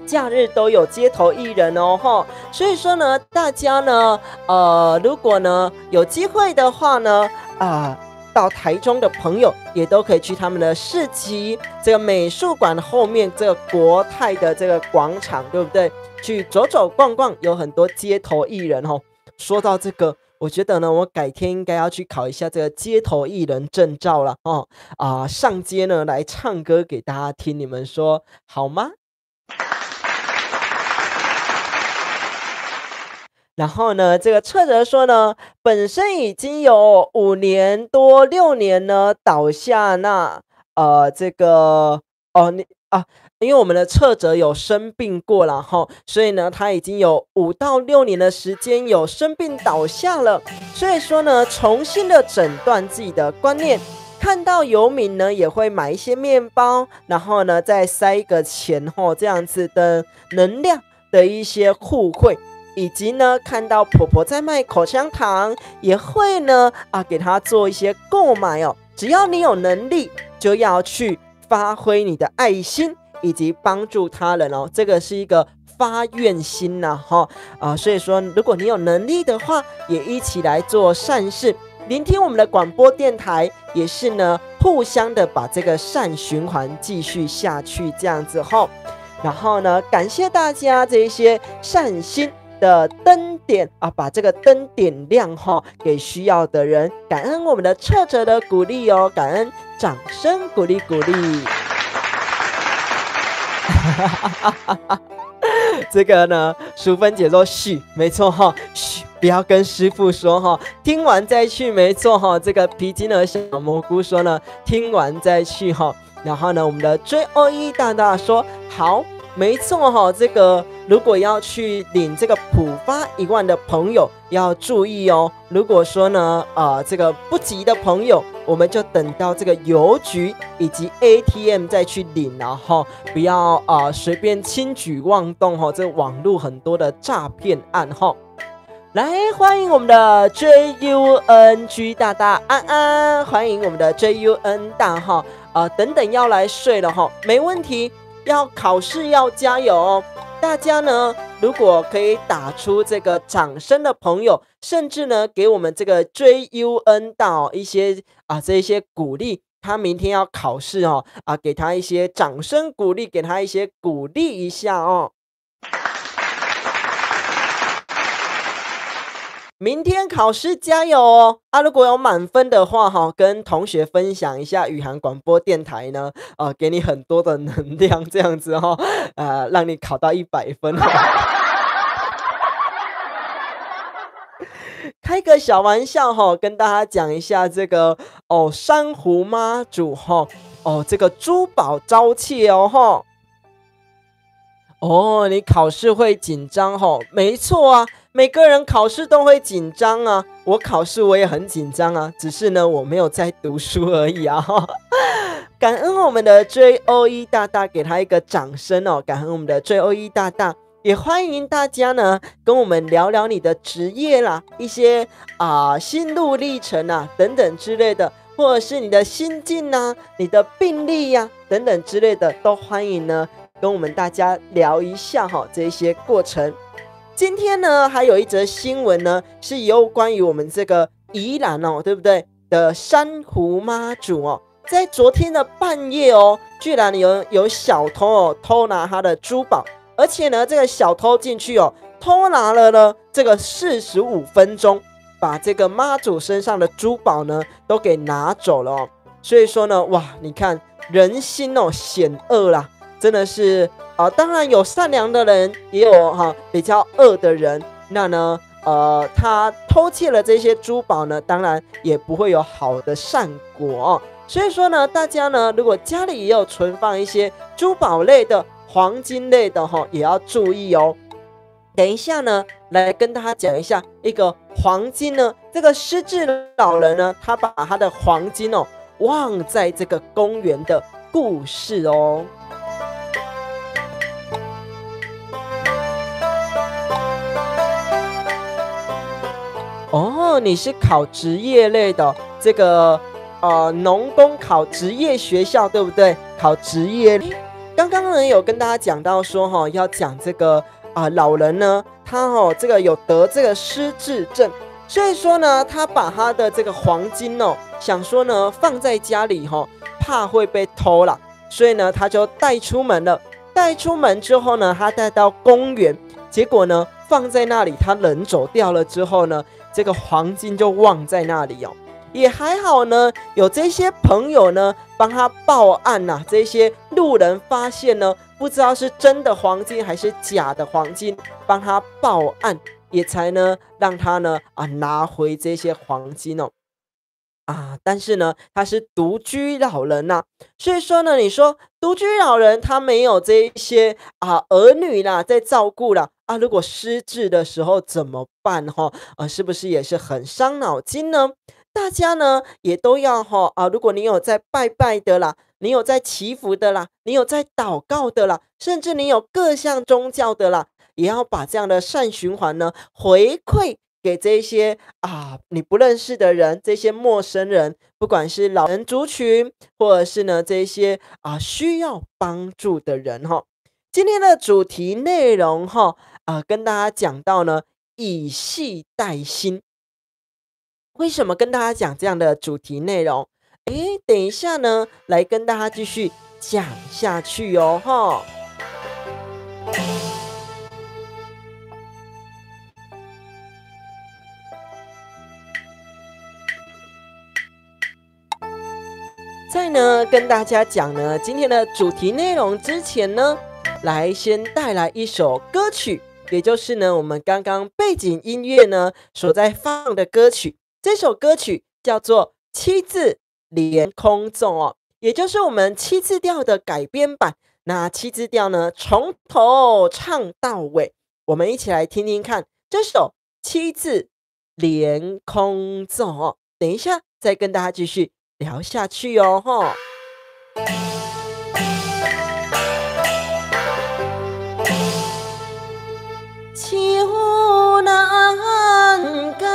假日都有街头艺人哦哈，所以说呢，大家呢，如果呢有机会的话呢，到台中的朋友也都可以去他们的市集，这个美术馆后面这个国泰的这个广场，对不对？去走走逛逛，有很多街头艺人哦。说到这个，我觉得呢，我改天应该要去考一下这个街头艺人证照了哦。上街呢来唱歌给大家听，你们说好吗？然后呢，这个撤折说呢，本身已经有5年多6年呢倒下那这个因为我们的撤折有生病过了哈，所以呢他已经有5到6年的时间有生病倒下了，所以说呢重新的诊断自己的观念，看到游民呢也会买一些面包，然后呢再塞一个钱吼，这样子的能量的一些互惠。以及呢，看到婆婆在卖口香糖，也会呢给她做一些购买哦。只要你有能力，就要去发挥你的爱心，以及帮助他人哦。这个是一个发愿心呐，所以说，如果你有能力的话，也一起来做善事。聆听我们的广播电台，也是呢互相的把这个善循环继续下去，这样子吼。然后呢，感谢大家这一些善心的灯点啊，把这个灯点亮哈，给需要的人。感恩我们的彻者的鼓励哦，感恩掌声鼓励鼓励。这个呢，淑芬姐说嘘，没错哈，嘘，不要跟师父说哈，听完再去，没错哈。这个皮筋儿小蘑菇说呢，听完再去哈。然后呢，我们的JOE大大说好，没错哈。这个如果要去领这个普发1万的朋友要注意哦。如果说呢，这个不急的朋友，我们就等到这个邮局以及 ATM 再去领，然后不要随便轻举妄动哈。这网络很多的诈骗案哈。来，欢迎我们的 JUNG 大大安安，欢迎我们的 JUN 大哈。等等要来睡了哈，没问题，要考试要加油哦。大家呢，如果可以打出这个掌声的朋友，甚至呢给我们这个 JUN 到一些这一些鼓励，他明天要考试哦给他一些掌声鼓励，给他一些鼓励一下哦。明天考试加油哦！如果有满分的话哈，跟同学分享一下宇涵广播电台呢，给你很多的能量，这样子哈，让你考到100分。开个小玩笑哈，跟大家讲一下这个珊瑚妈祖哈，这个珠宝招窃哦哈。你考试会紧张吼？没错啊，每个人考试都会紧张啊。我考试我也很紧张啊，只是呢我没有在读书而已啊。感恩我们的 JOE 大大，给他一个掌声哦。感恩我们的 JOE 大大，也欢迎大家呢跟我们聊聊你的职业啦，一些心路历程啊等等之类的，或者是你的心境啊、你的病历呀等等之类的，都欢迎呢跟我们大家聊一下哈，这些过程。今天呢，还有一则新闻呢，是有关于我们这个宜兰哦，对不对？的珊瑚妈祖哦，在昨天的半夜哦，居然有小偷偷拿他的珠宝，而且呢，这个小偷进去偷拿了呢这个45分钟，把这个妈祖身上的珠宝呢都给拿走了哦。所以说呢，哇，你看人心险恶啦。真的是当然有善良的人，也有比较恶的人。那呢，他偷窃了这些珠宝呢，当然也不会有好的善果所以说呢，大家呢，如果家里也有存放一些珠宝类的、黄金类的也要注意哦。等一下呢，来跟大家讲一下一个黄金呢，这个失智老人呢，他把他的黄金忘在这个公园的故事哦。你是考职业类的，这个农工考职业学校对不对？考职业。刚刚呢有跟大家讲到说要讲这个老人呢，他这个有得这个失智症，所以说呢，他把他的这个黄金想说呢放在家里怕会被偷啦，所以呢他就带出门了。带出门之后呢，他带到公园，结果呢放在那里，他人走掉了之后呢，这个黄金就忘在那里也还好呢，有这些朋友呢帮他报案啊，这些路人发现呢，不知道是真的黄金还是假的黄金，帮他报案，也才呢让他呢拿回这些黄金但是呢，他是独居老人所以说呢，你说独居老人他没有这一些儿女啦在照顾啦如果失智的时候怎么办是不是也是很伤脑筋呢？大家呢也都要如果你有在拜拜的啦，你有在祈福的啦，你有在祷告的啦，甚至你有各项宗教的啦，也要把这样的善循环呢回馈给这些你不认识的人，这些陌生人，不管是老人族群，或者是呢这些需要帮助的人今天的主题内容跟大家讲到呢，以戏代心。为什么跟大家讲这样的主题内容？等一下呢，来跟大家继续讲下去哦，哈。在呢跟大家讲呢今天的主题内容之前呢，来先带来一首歌曲，也就是呢我们刚刚背景音乐呢所在放的歌曲。这首歌曲叫做七字连空纵哦，也就是我们七字调的改编版。那七字调呢从头唱到尾，我们一起来听听看这首七字连空纵哦。等一下再跟大家继续聊下去哦，吼。秋难改，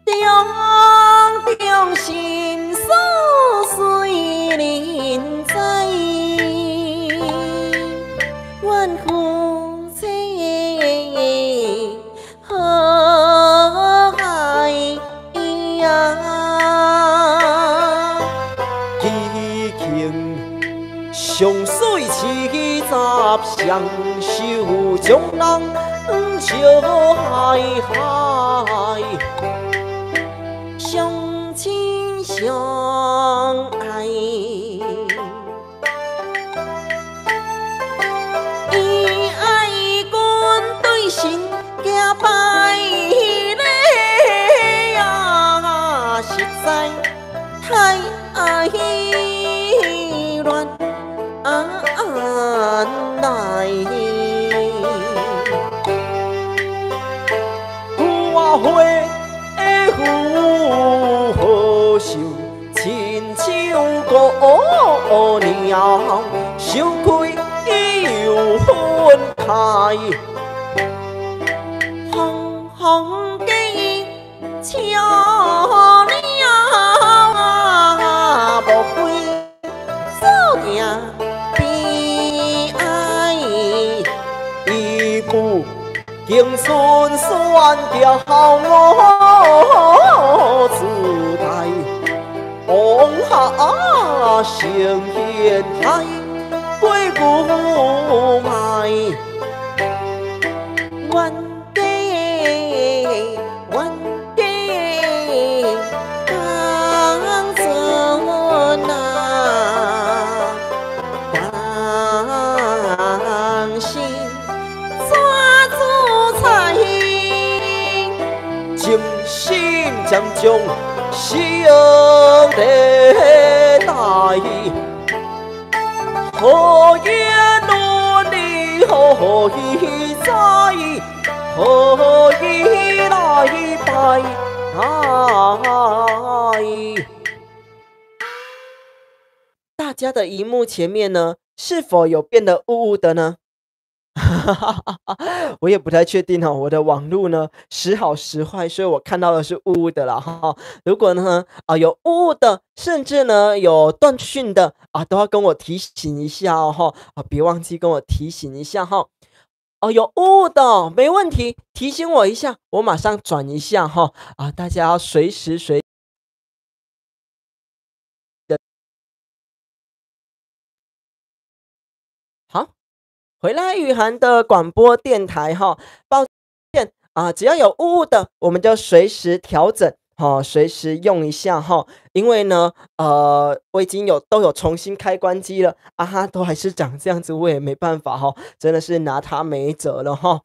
中中心所随人在，怨夫妻何害呀？已经上水七十双手，将人笑海海，相亲相爱，以爱君对心行拜礼呀，实在太乱来。花花的妇好受，亲像姑娘，想开又分开。红红的笑脸，无悔注定悲哀。一句经顺选调我自带，往下成现海，过古迈。冤家冤家当阵啊，当心抓住彩，情深渐将心地带，何言论理，何以在，何以来拜大家的荧幕前面呢，是否有变得雾雾的呢？我也不太确定哦，我的网路呢时好时坏，所以我看到的是雾雾的啦哈。如果呢有雾雾的，甚至呢有断讯的都要跟我提醒一下哦哈别忘记跟我提醒一下哈。有雾雾的没问题，提醒我一下，我马上转一下哈大家要随时好。回来雨涵的广播电台哈，抱歉只要有雾雾的，我们就随时调整随时用一下哈。因为呢我已经都有重新开关机了都还是长这样子，我也没办法哈，真的是拿它没辙了哈。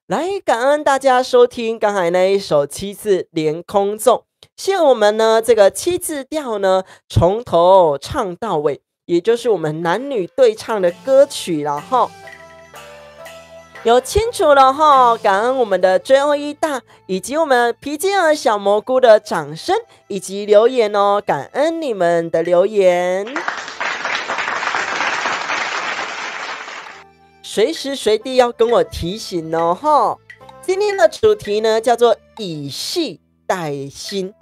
来，感恩大家收听刚才那一首七字连空纵，谢谢我们呢这个七字调呢从头唱到尾，也就是我们男女对唱的歌曲啦哈。有清楚了哈，感恩我们的 JOE 大以及我们皮筋儿小蘑菇的掌声以及留言哦，感恩你们的留言。随时随地要跟我提醒哦哈。今天的主题呢叫做以戏代心。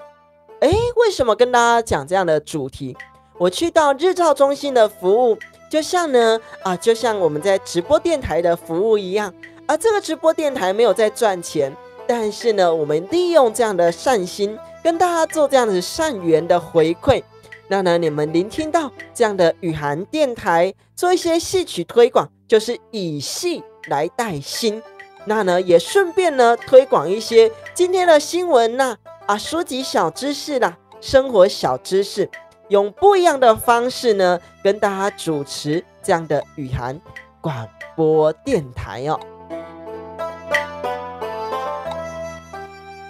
为什么跟大家讲这样的主题？我去到日照中心的服务，就像呢就像我们在直播电台的服务一样这个直播电台没有在赚钱，但是呢，我们利用这样的善心，跟大家做这样子善缘的回馈。那呢，你们聆听到这样的雨涵电台做一些戏曲推广，就是以戏来带心。那呢，也顺便呢推广一些今天的新闻呐、书籍小知识啦，生活小知识，用不一样的方式呢跟大家主持这样的雨涵广播电台哦。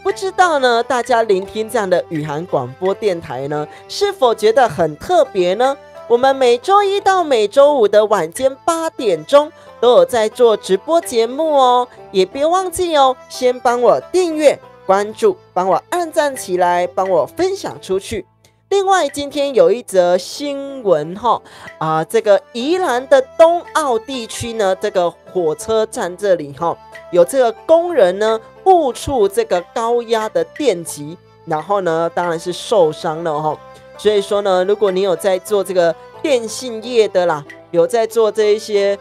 不知道呢，大家聆听这样的雨涵广播电台呢，是否觉得很特别呢？我们每周一到每周五的晚间8点钟都有在做直播节目哦，也别忘记哦，先帮我订阅、关注，帮我按赞起来，帮我分享出去。另外，今天有一则新闻这个宜兰的东澳地区呢，这个火车站这里有这个工人呢误触这个高压的电极，然后呢，当然是受伤了所以说呢，如果你有在做这个电信业的啦，有在做这一些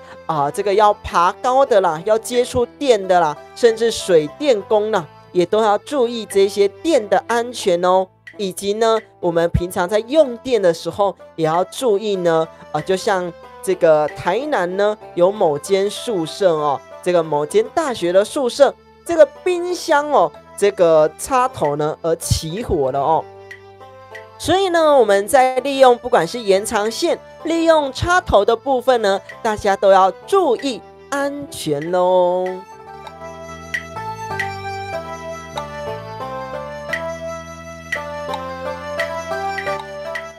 这个要爬高的啦，要接触电的啦，甚至水电工啦，也都要注意这些电的安全哦。以及呢，我们平常在用电的时候也要注意呢，就像这个台南呢有某间宿舍这个某间大学的宿舍，这个冰箱这个插头呢而起火了所以呢，我们在利用不管是延长线、利用插头的部分呢，大家都要注意安全咯。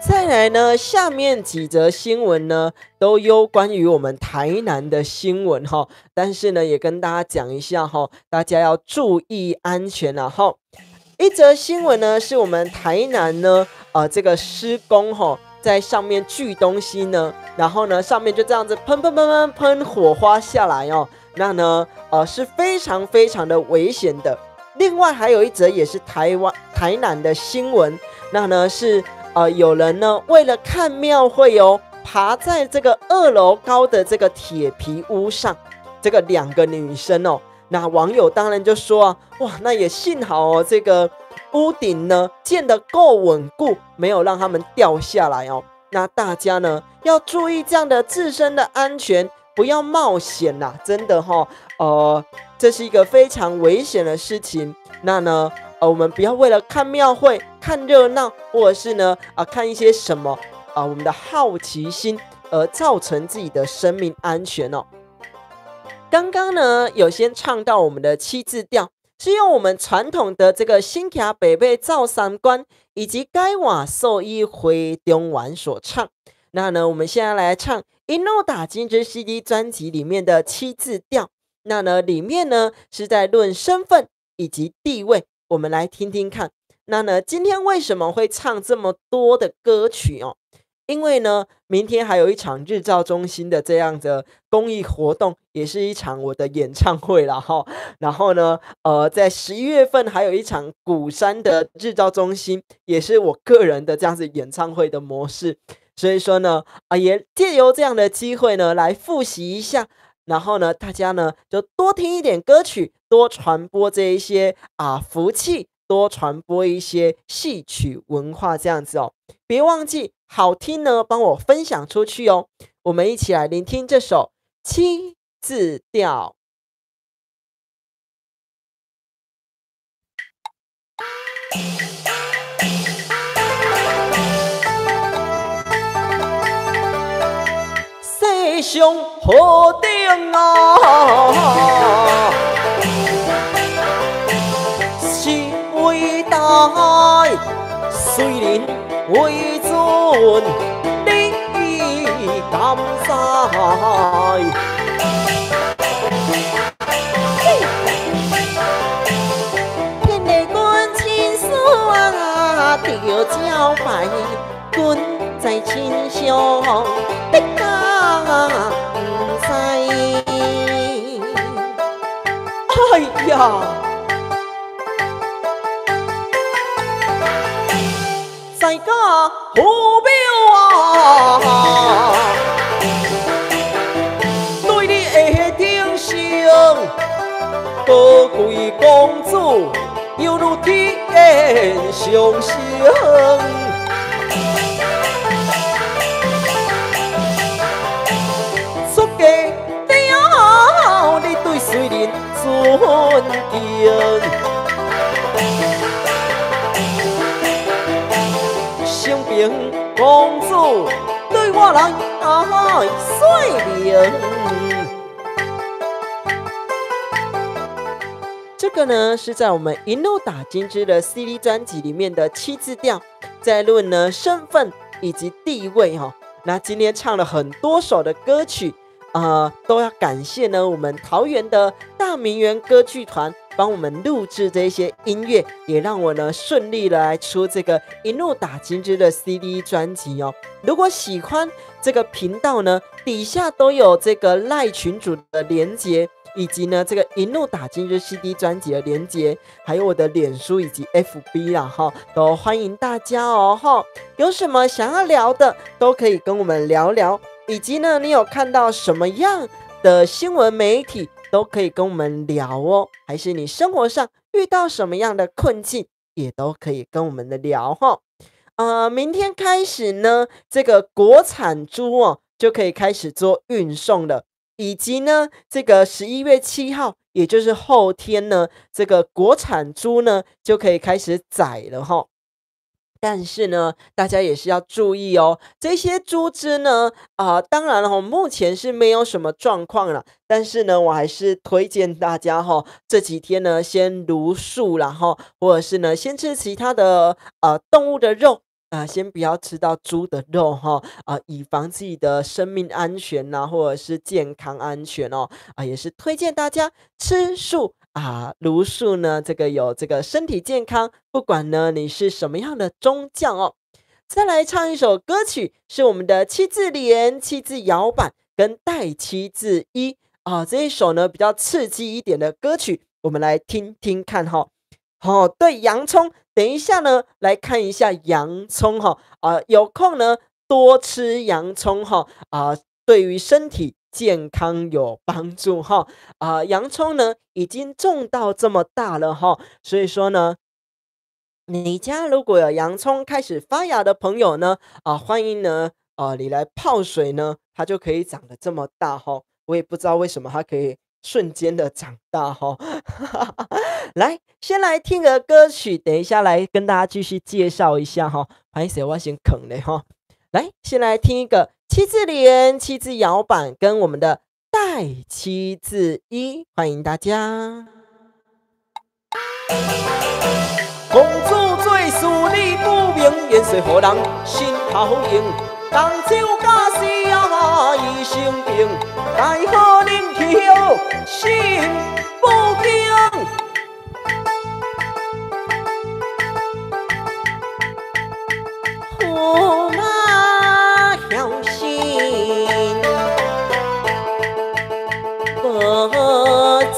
再来呢，下面几则新闻呢，都有关于我们台南的新闻但是呢，也跟大家讲一下大家要注意安全一则新闻呢，是我们台南呢，这个施工在上面锯东西呢，然后呢，上面就这样子喷火花下来那呢，是非常非常的危险的。另外还有一则也是台南的新闻，那呢是有人呢为了看庙会爬在这个2楼高的这个铁皮屋上，这个2个女生那网友当然就说哇，那也幸好这个屋顶呢建得够稳固，没有让他们掉下来那大家呢要注意这样的自身的安全，不要冒险啦，真的这是一个非常危险的事情。那呢我们不要为了看庙会、看热闹，或者是呢看一些什么我们的好奇心而造成自己的生命安全刚刚呢有先唱到我们的7字调，是用我们传统的这个新徛北北照三关以及该瓦寿衣回中丸所唱。那呢我们现在来唱一诺打金枝 CD 专辑里面的7字调，那呢里面呢是在论身份以及地位，我们来听听看。那呢今天为什么会唱这么多的歌曲因为呢明天还有一场日照中心的这样的公益活动，也是一场我的演唱会啦然后呢在11月份还有一场鼓山的日照中心，也是我个人的这样子演唱会的模式。所以说呢也借由这样的机会呢来复习一下，然后呢大家呢就多听一点歌曲，多传播这一些福气，多传播一些戏曲文化这样子别忘记好听呢帮我分享出去我们一起来聆听这首7字调。世上何定是伟大，虽然为尊你感塞，天地君亲属着交拜，君在亲上的家不知。哎呀！大家好表对你的挺身，宝贵公主主犹如天上升。出家了，你对谁人尊敬？生平公主对我来水灵。这个呢是在我们一路打金枝的 CD 专辑里面的7字调，在论呢身份以及地位哈。那今天唱了很多首的歌曲，都要感谢呢我们桃园的大明园歌剧团帮我们录制这些音乐，也让我呢顺利的来出这个一路打金枝的 CD 专辑哦。如果喜欢这个频道呢，底下都有这个赖群组的连结，以及呢这个一路打金枝 CD 专辑的连结，还有我的脸书以及 FB 啦哈，都欢迎大家哦哈。有什么想要聊的，都可以跟我们聊聊，以及呢你有看到什么样的新闻媒体，都可以跟我们聊哦。还是你生活上遇到什么样的困境，也都可以跟我们的聊哈。明天开始呢，这个国产猪哦就可以开始做运送了。以及呢，这个11月7号，也就是后天呢，这个国产猪呢就可以开始宰了哈。但是呢，大家也是要注意哦，这些猪只呢，当然了，目前是没有什么状况了，但是呢，我还是推荐大家哈，这几天呢先茹素啦哈，或者是呢先吃其他的动物的肉。先不要吃到猪的肉哈，以防自己的生命安全呐，或者是健康安全哦。也是推荐大家吃素茹素呢，这个有这个身体健康，不管呢你是什么样的宗教哦。再来唱一首歌曲，是我们的7字连、7字摇板跟带7字一这一首呢比较刺激一点的歌曲，我们来听听看哈。对，洋葱，等一下呢，来看一下洋葱哈，有空呢多吃洋葱哈，对于身体健康有帮助哈，洋葱呢已经种到这么大了哈，所以说呢，你家如果有洋葱开始发芽的朋友呢，欢迎呢，你来泡水呢，它就可以长得这么大哈，我也不知道为什么它可以瞬间的长大哈。来，先来听个歌曲，等一下来跟大家继续介绍一下哈。拍谁我先啃嘞哈。来，先来听一个7字连、7字摇板跟我们的带7字一，欢迎大家。公主做事理不明，愿随何人心头应。东酒假死伊生病，奈何忍气心不平。驸马孝心不将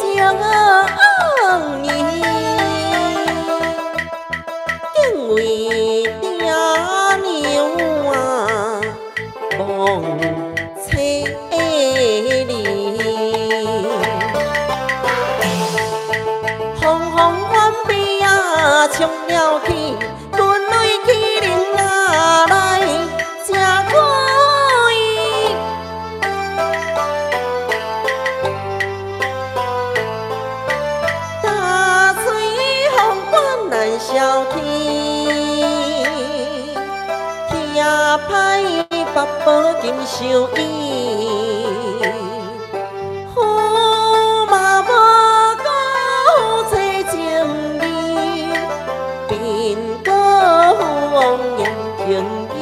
你，因为爹娘望妻离，风风翻飞冲了去，滚泪去灵来正可以，大水风管难消去，天歹八宝金相依，驸马无够妻情义，便个王人情义。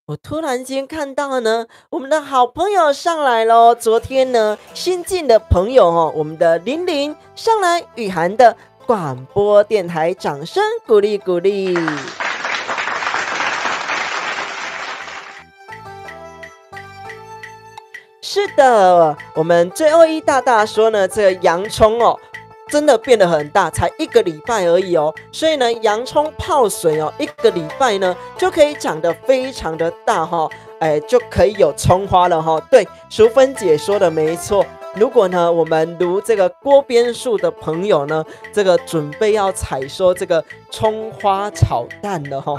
我突然间看到呢，我们的好朋友上来咯。昨天呢，新进的朋友我们的玲玲上来雨涵的广播电台，掌声鼓励鼓励。是的，我们最后一大大说呢，这个洋葱真的变得很大，才1个礼拜而已哦。所以呢，洋葱泡水1个礼拜呢就可以长得非常的大哈。就可以有葱花了哈。对，淑芬姐说的没错。如果呢，我们如这个锅边树的朋友呢，这个准备要采收这个葱花炒蛋了哈。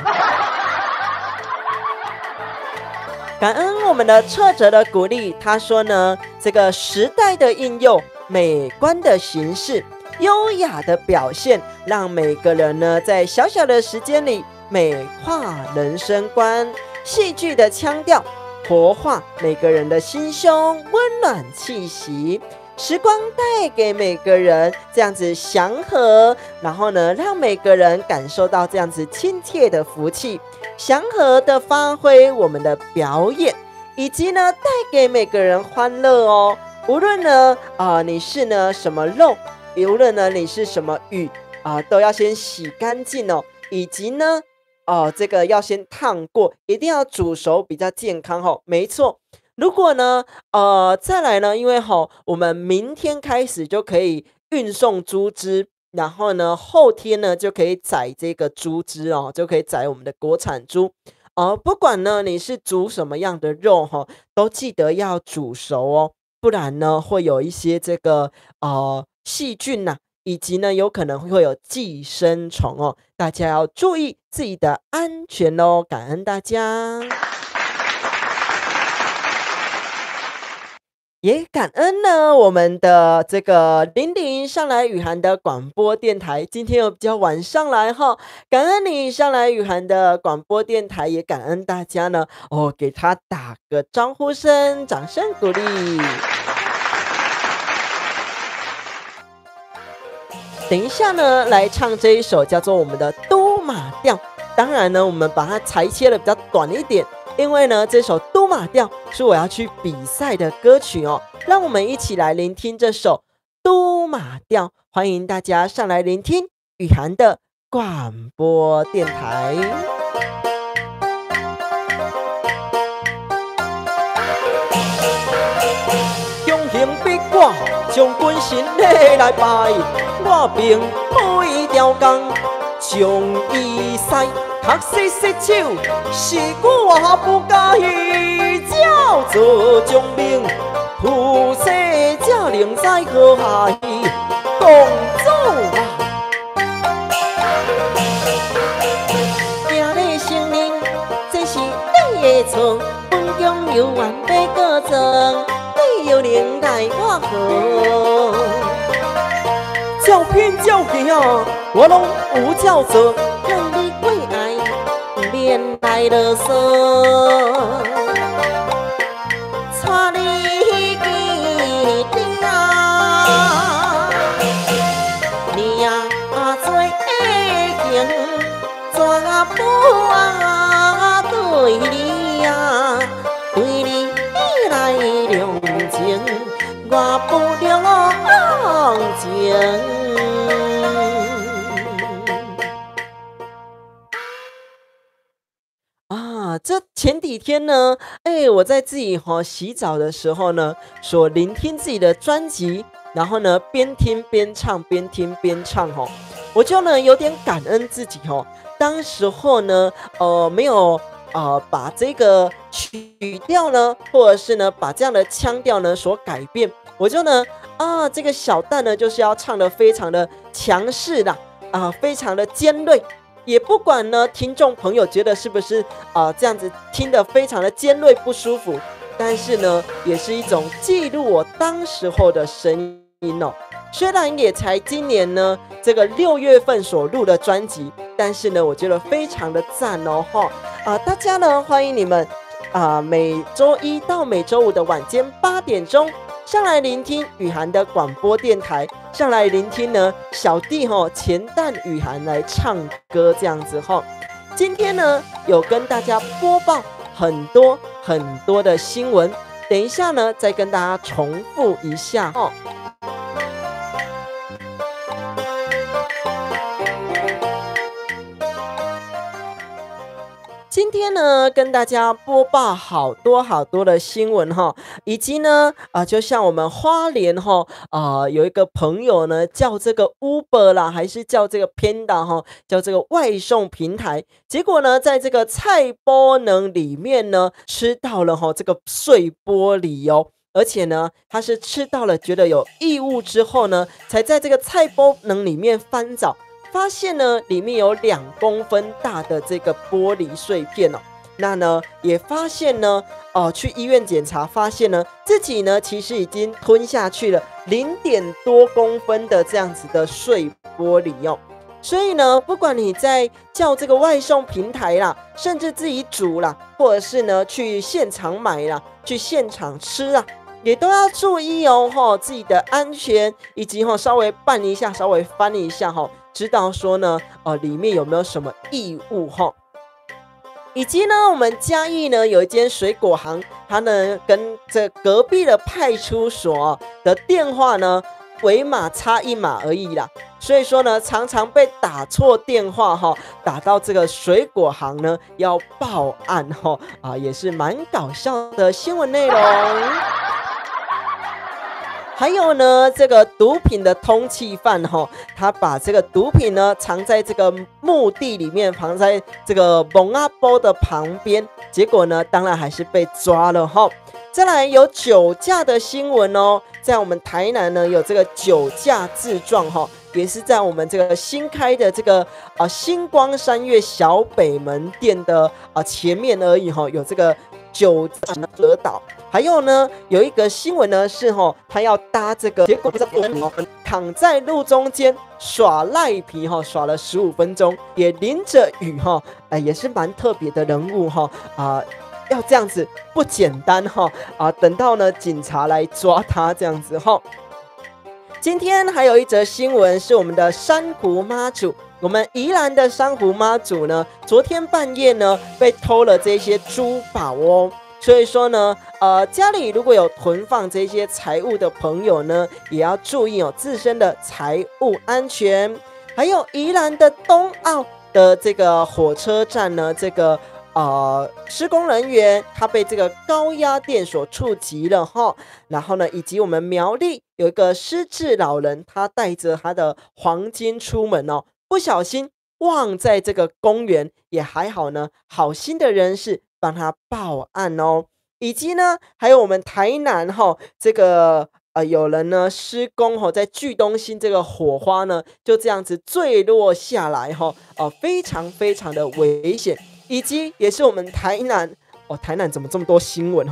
感恩我们的挫折的鼓励，他说呢，这个时代的应用，美观的形式，优雅的表现，让每个人呢在小小的时间里美化人生观。戏剧的腔调，活化每个人的心胸，温暖气息。时光带给每个人这样子祥和，然后呢，让每个人感受到这样子亲切的福气，祥和的发挥我们的表演，以及呢，带给每个人欢乐哦。无论呢，你是呢什么肉，无论呢你是什么鱼都要先洗干净哦，以及呢。这个要先烫过，一定要煮熟比较健康哦。没错，如果呢，再来呢，因为我们明天开始就可以运送猪只，然后呢，后天呢就可以宰这个猪只哦，就可以宰我们的国产猪。不管呢你是煮什么样的肉都记得要煮熟哦，不然呢会有一些这个细菌呐。以及呢，有可能会有寄生虫哦，大家要注意自己的安全哦，感恩大家，也感恩呢我们的这个玲玲上来雨涵的广播电台，今天又比较晚上来哈，感恩你上来雨涵的广播电台，也感恩大家呢给他打个招呼声，掌声鼓励。等一下呢，来唱这一首叫做我们的都马调。当然呢，我们把它裁切的比较短一点，因为呢，这首都马调是我要去比赛的歌曲哦。让我们一起来聆听这首都马调，欢迎大家上来聆听雨涵的广播电台。强行逼我将军神礼来拜，我并每条工将伊塞，学习失手是我不介意，叫做将命普世才能在河下共走啊！今日成年，这是你的错，本宫有缘要告状。有能来我好，照片照片我拢有照做，让你过来免来啰嗦，带你去定，你呀做会行，怎不对你呀？对你来量情，我不量情。这前几天呢，我在自己洗澡的时候呢，所聆听自己的专辑，然后呢边听边唱，边听边唱我就呢有点感恩自己当时候呢没有把这个曲调呢，或者是呢把这样的腔调呢所改变，我就呢这个小旦呢就是要唱得非常的强势啦，非常的尖锐。也不管呢，听众朋友觉得是不是这样子听得非常的尖锐不舒服，但是呢，也是一种记录我当时候的声音哦。虽然也才今年呢这个6月份所录的专辑，但是呢，我觉得非常的赞哦大家呢欢迎你们每周一到每周五的晚间8点钟。上来聆听雨涵的广播电台，上来聆听呢小弟钱蛋雨涵来唱歌这样子今天呢有跟大家播报很多的新闻，等一下呢再跟大家重复一下今天呢，跟大家播报好多的新闻哈，以及呢，就像我们花莲哈，有一个朋友呢，叫这个 Uber 啦，还是叫这个 Panda 哈，叫这个外送平台，结果呢，在这个菜包能里面呢，吃到了哈这个碎玻璃哦。而且呢，他是吃到了觉得有异物之后呢，才在这个菜包能里面翻找，发现呢里面有2公分大的这个玻璃碎片哦。那呢也发现呢，去医院检查，发现呢自己呢其实已经吞下去了0.多公分的这样子的碎玻璃哦。所以呢，不管你在叫这个外送平台啦，甚至自己煮啦，或者是呢去现场买啦，去现场吃啦，也都要注意哦，自己的安全，以及稍微拌一下，稍微翻一下知道说呢，里面有没有什么异物以及呢，我们嘉义呢有一间水果行，它呢跟这隔壁的派出所的电话呢尾码差1码而已啦，所以说呢，常常被打错电话打到这个水果行呢要报案也是蛮搞笑的新闻内容。还有呢，这个毒品的通缉犯他把这个毒品呢藏在这个墓地里面，藏在这个蒙阿波的旁边，结果呢，当然还是被抓了再来有酒驾的新闻在我们台南呢有这个酒驾自撞也是在我们这个新开的这个星光三月小北门店的前面而已有这个酒驾折倒。还有呢，有一个新闻呢是他要搭这个，结果躺在路中间耍赖皮耍了15分钟，也淋着雨也是蛮特别的人物要这样子不简单等到呢警察来抓他这样子今天还有一则新闻是我们的珊瑚妈祖，我们宜兰的珊瑚妈祖呢，昨天半夜呢被偷了这些珠宝所以说呢，家里如果有囤放这些财物的朋友呢，也要注意自身的财务安全。还有宜兰的东澳的这个火车站呢，这个施工人员他被这个高压电所触及了然后呢，以及我们苗栗有一个失智老人，他带着他的黄金出门不小心忘在这个公园，也还好呢，好心的人士帮他报案以及呢，还有我们台南这个有人呢施工在巨东新这个火花呢就这样子坠落下来非常非常的危险，以及也是我们台南台南怎么这么多新闻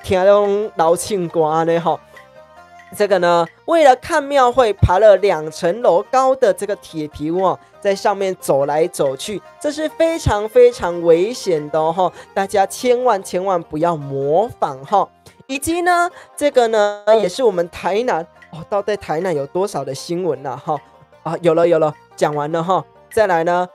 听那种老庆歌呢这个呢，为了看庙会，爬了2层楼高的这个铁皮屋在上面走来走去，这是非常非常危险的大家千万不要模仿以及呢，这个呢也是我们台南到底台南有多少的新闻有了，讲完了再来呢，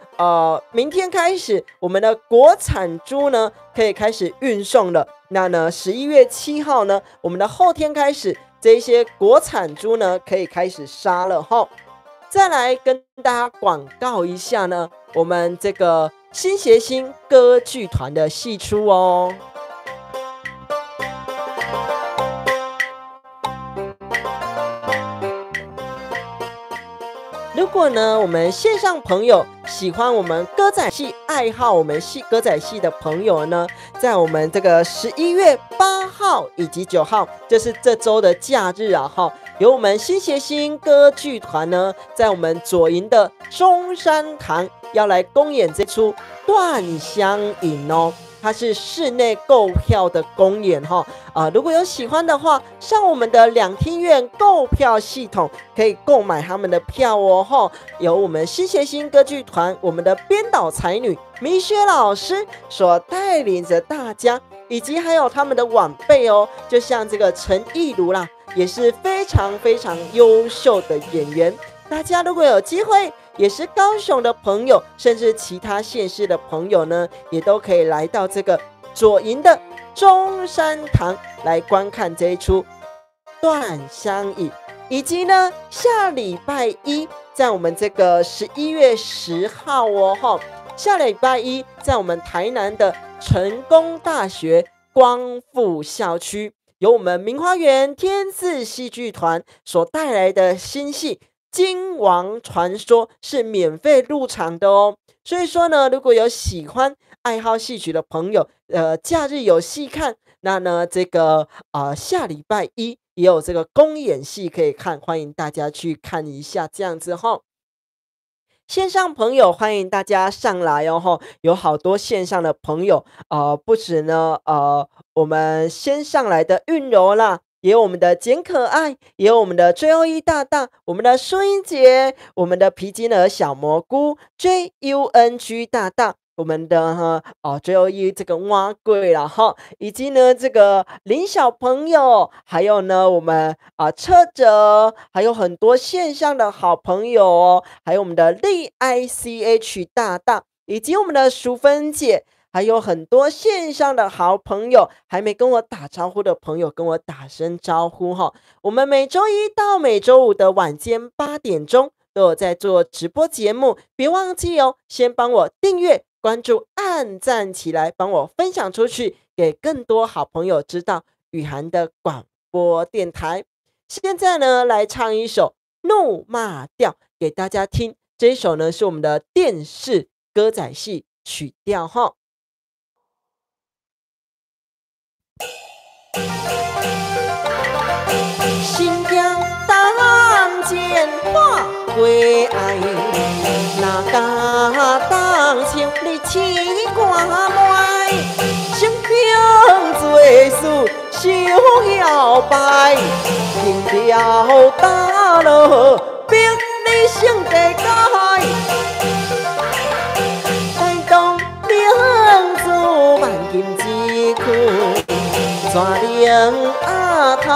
明天开始我们的国产猪呢可以开始运送了。那呢，11月7号呢，我们的后天开始，这些国产猪呢可以开始杀了再来跟大家广告一下呢，我们这个新谐星歌剧团的戏出如果呢，我们线上朋友喜欢我们歌仔戏，爱好我们歌仔戏的朋友呢，在我们这个11月8号以及9号，就是这周的假日有我们新谐星歌剧团呢，在我们左营的中山堂要来公演这出《断香引》它是室内购票的公演如果有喜欢的话，上我们的两厅院购票系统可以购买他们的票由我们新谐星歌剧团，我们的编导才女米雪老师所带领着大家，以及还有他们的晚辈就像这个陈亦儒啦，也是非常非常优秀的演员。大家如果有机会，也是高雄的朋友，甚至其他县市的朋友呢，也都可以来到这个左营的中山堂来观看这一出断香引。以及呢，下礼拜一在我们这个11月10号下礼拜一在我们台南的成功大学光复校区，由我们明华园天赐戏剧团所带来的新戏《金王传说》是免费入场的哦。所以说呢，如果有喜欢爱好戏曲的朋友，假日有戏看，那呢这个下礼拜一也有这个公演戏可以看，欢迎大家去看一下，这样子吼。线上朋友欢迎大家上来哦吼，有好多线上的朋友，不止呢我们先上来的韵柔啦，也有我们的简可爱，也有我们的最后一大大，我们的苏英姐，我们的皮筋儿小蘑菇 JUNG 大大，我们的最后一这个蛙贵啦哈，以及呢这个林小朋友，还有呢我们车哲，还有很多线上的好朋友哦，还有我们的丽 ICH 大大，以及我们的淑芬姐。还有很多线上的好朋友，还没跟我打招呼的朋友，跟我打声招呼哈。我们每周一到每周五的晚间8点钟都有在做直播节目，别忘记哦，先帮我订阅、关注、按赞起来，帮我分享出去，给更多好朋友知道雨涵的广播电台。现在呢，来唱一首《怒骂调》给大家听。这一首呢是我们的电视歌仔戏曲调哈。新疆当前花归爱，哪敢当前你气挂怀？生平罪事休摇摆，定调打落逼你性地改。带动领主万金之躯。抓领头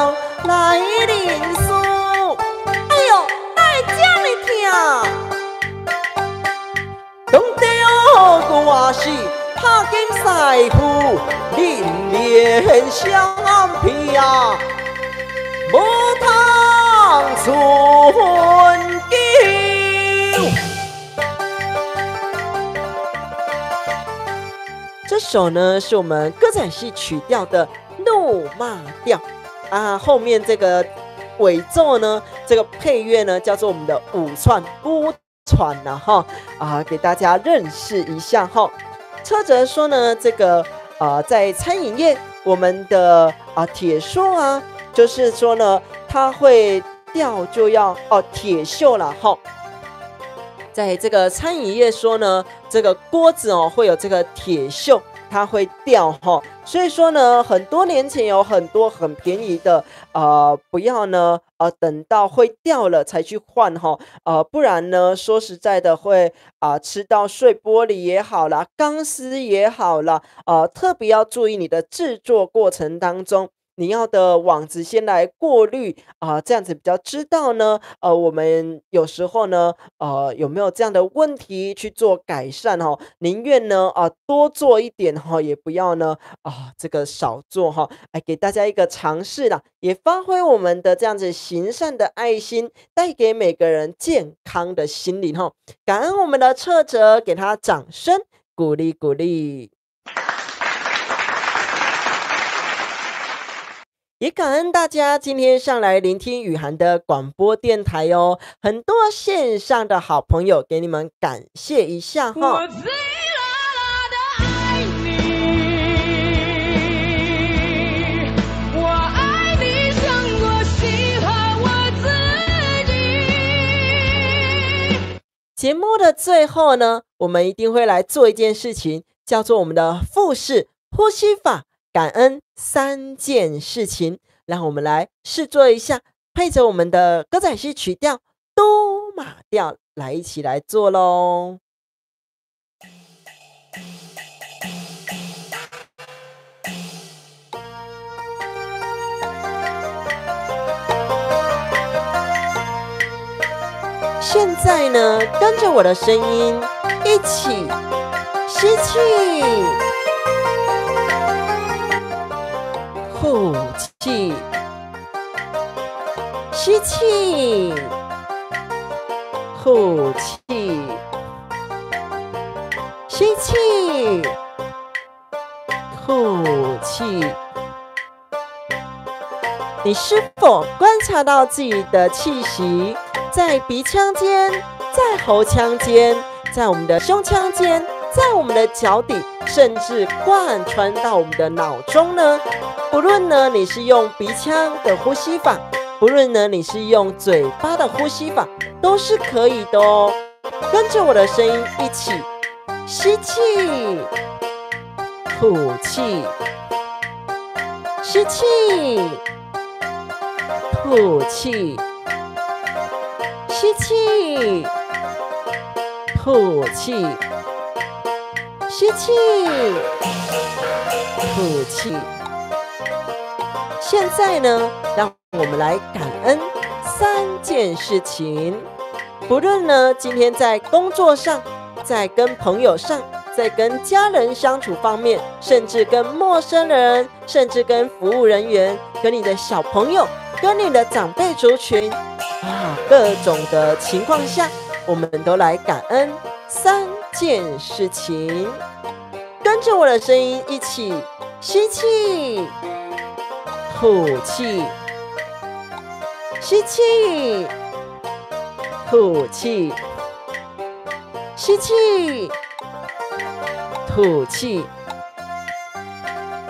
来认输，哎呦，爱这么疼！当着我是拍金师傅，人面相片啊，无通寸救。这首呢是我们歌仔戏曲调的怒骂调后面这个尾奏呢，这个配乐呢叫做我们的五串不串呐给大家认识一下哈。车哲说呢，这个在餐饮业，我们的铁说就是说呢，它会掉就要铁锈了哈。在这个餐饮业说呢，这个锅子会有这个铁锈。它会掉哈，所以说呢，很多年前有很多很便宜的，不要呢，等到会掉了才去换哈，不然呢，说实在的会吃到碎玻璃也好啦，钢丝也好啦，特别要注意你的制作过程当中。你要的网子先来过滤这样子比较知道呢，我们有时候呢，有没有这样的问题去做改善宁愿呢多做一点也不要呢这个少做来给大家一个尝试啦，也发挥我们的这样子行善的爱心，带给每个人健康的心灵感恩我们的策哲，给他掌声鼓励鼓励。也感恩大家今天上来聆听雨涵的广播电台哦，很多线上的好朋友，给你们感谢一下哈。我最辣的爱你，我爱你胜过喜欢我自己。节目的最后呢，我们一定会来做一件事情，叫做我们的腹式呼吸法。感恩3件事情，让我们来试做一下，配着我们的歌仔戏曲调都马调来一起来做咯。现在呢，跟着我的声音一起吸气，呼气，吸气，呼气，吸气，吐气。你是否观察到自己的气息在鼻腔间，在喉腔间，在我们的胸腔间，在我们的脚底，甚至贯穿到我们的脑中呢？不论呢你是用鼻腔的呼吸法，不论呢你是用嘴巴的呼吸法，都是可以的哦。跟着我的声音一起吸气，吐气，吸气，吐气，吸气，吐气，吸气，吐气。现在呢，让我们来感恩3件事情。不论呢今天在工作上，在跟朋友上，在跟家人相处方面，甚至跟陌生人，甚至跟服务人员，跟你的小朋友，跟你的长辈族群各种的情况下，我们都来感恩3件事情。跟着我的声音一起吸气，吐气，吸气，吐气，吸气，吐气。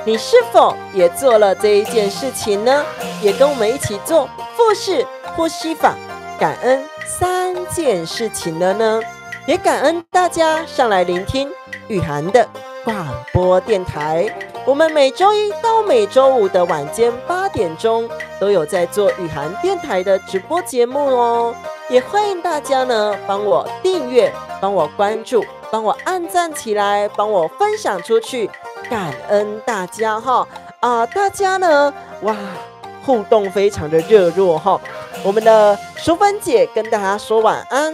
你是否也做了这一件事情呢？也跟我们一起做腹式呼吸法，感恩3件事情了呢？也感恩大家上来聆听雨涵的广播电台。我们每周一到每周五的晚间8点钟都有在做雨涵电台的直播节目哦。也欢迎大家呢帮我订阅，帮我关注，帮我按赞起来，帮我分享出去，感恩大家哈！大家呢互动非常的热络哈。我们的淑芬姐跟大家说晚安，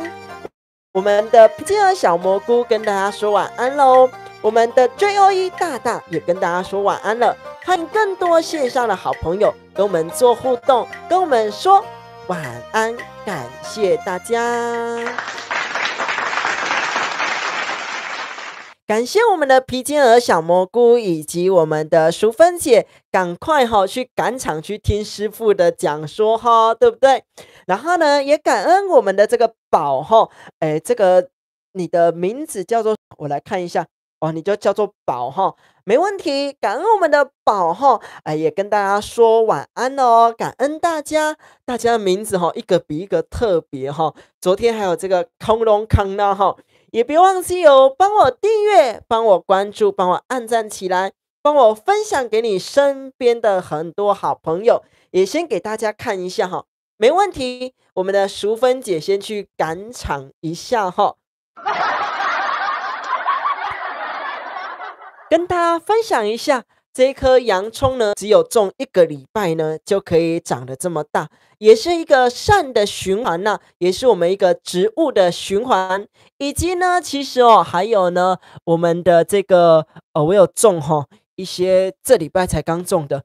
我们的皮金儿小蘑菇跟大家说晚安喽。我们的 JOE 大大也跟大家说晚安了。欢迎更多线上的好朋友跟我们做互动，跟我们说晚安，感谢大家。感谢我们的皮金儿小蘑菇以及我们的淑芬姐，赶快去赶场去听师父的讲说哈，对不对？然后呢，也感恩我们的这个宝这个你的名字叫做，我来看一下你就叫做宝没问题。感恩我们的宝也跟大家说晚安哦，感恩大家，大家的名字一个比一个特别昨天还有这个空龙康纳也别忘记帮我订阅，帮我关注，帮我按赞起来，帮我分享给你身边的很多好朋友。也先给大家看一下没问题。我们的淑芬姐先去赶场一下跟大家分享一下，这颗洋葱呢，只有种1个礼拜呢，就可以长得这么大，也是一个善的循环也是我们一个植物的循环。以及呢，其实还有呢，我们的这个我有种一些这礼拜才刚种的，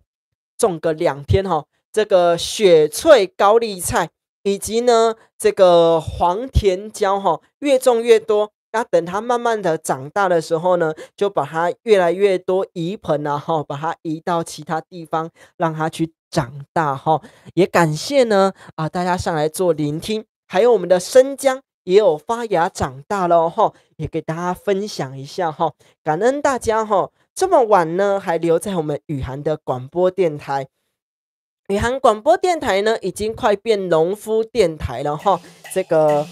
种个2天这个雪翠高丽菜，以及呢这个黄甜椒越种越多。等它慢慢的长大的时候呢，就把它越来越多移盆把它移到其他地方，让它去长大也感谢呢大家上来做聆听，还有我们的生姜也有发芽长大了也给大家分享一下感恩大家这么晚呢还留在我们雨涵的广播电台。雨涵广播电台呢已经快变农夫电台了这个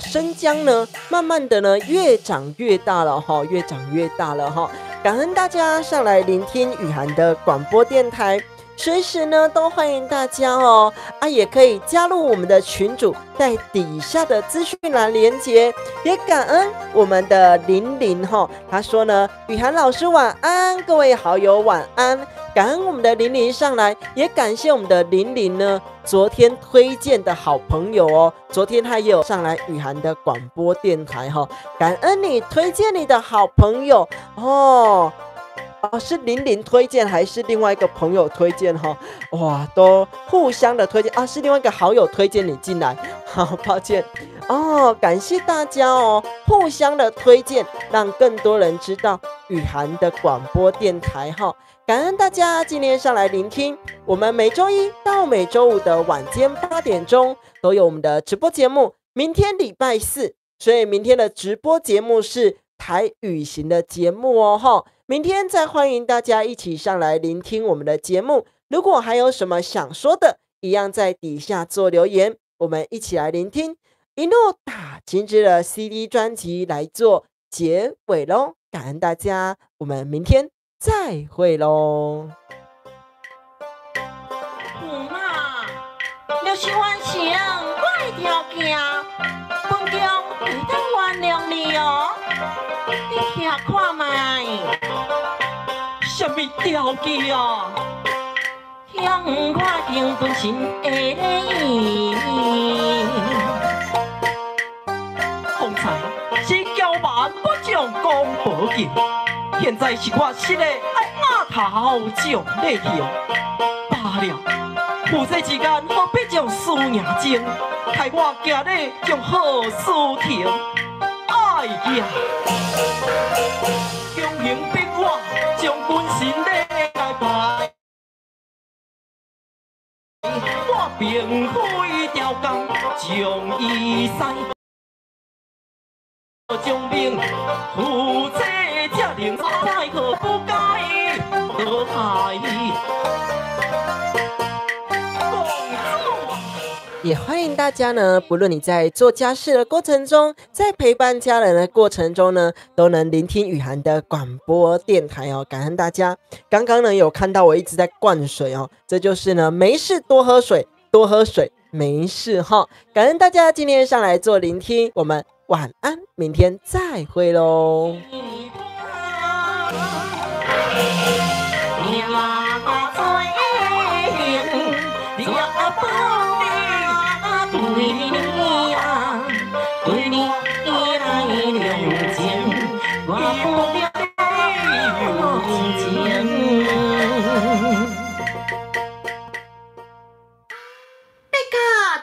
生姜呢慢慢的呢越长越大了越长越大了感恩大家上来聆听雨涵的广播电台，随时呢都欢迎大家也可以加入我们的群组，在底下的资讯栏连结。也感恩我们的玲玲她说呢，雨涵老师晚安，各位好友晚安。感恩我们的玲玲上来，也感谢我们的玲玲呢昨天推荐的好朋友昨天她也有上来雨涵的广播电台感恩你推荐你的好朋友哦，是玲玲推荐还是另外一个朋友推荐哈？哇，都互相的推荐啊，是另外一个好友推荐你进来，好抱歉哦，感谢大家哦，互相的推荐，让更多人知道雨涵的广播电台哈。感恩大家今天上来聆听，我们每周一到每周五的晚间8点钟都有我们的直播节目。明天礼拜四，所以明天的直播节目是台语型的节目哦哈。明天再欢迎大家一起上来聆听我们的节目。如果还有什么想说的，一样在底下做留言，我们一起来聆听。一路打金枝的 CD 专辑来做结尾咯，感恩大家，我们明天再会咯。妈，若是完成我的条件，本宫会当原谅你哦。你听看卖，什么条件啊？向我定顿心的意。方才是骄蛮不将功补过，现在是我失的爱马头将你用。罢了，有这之间何必将思念情，害我今日将好事停。哎呀，强行逼我将军心的来排，我并非条工将伊使。将兵负这才能奈何不该何害也欢迎大家呢，不论你在做家事的过程中，在陪伴家人的过程中呢，都能聆听雨涵的广播电台哦。感恩大家。刚刚呢有看到我一直在灌水哦，这就是呢没事多喝水，多喝水没事哈。感恩大家今天上来做聆听，我们晚安，明天再会喽。你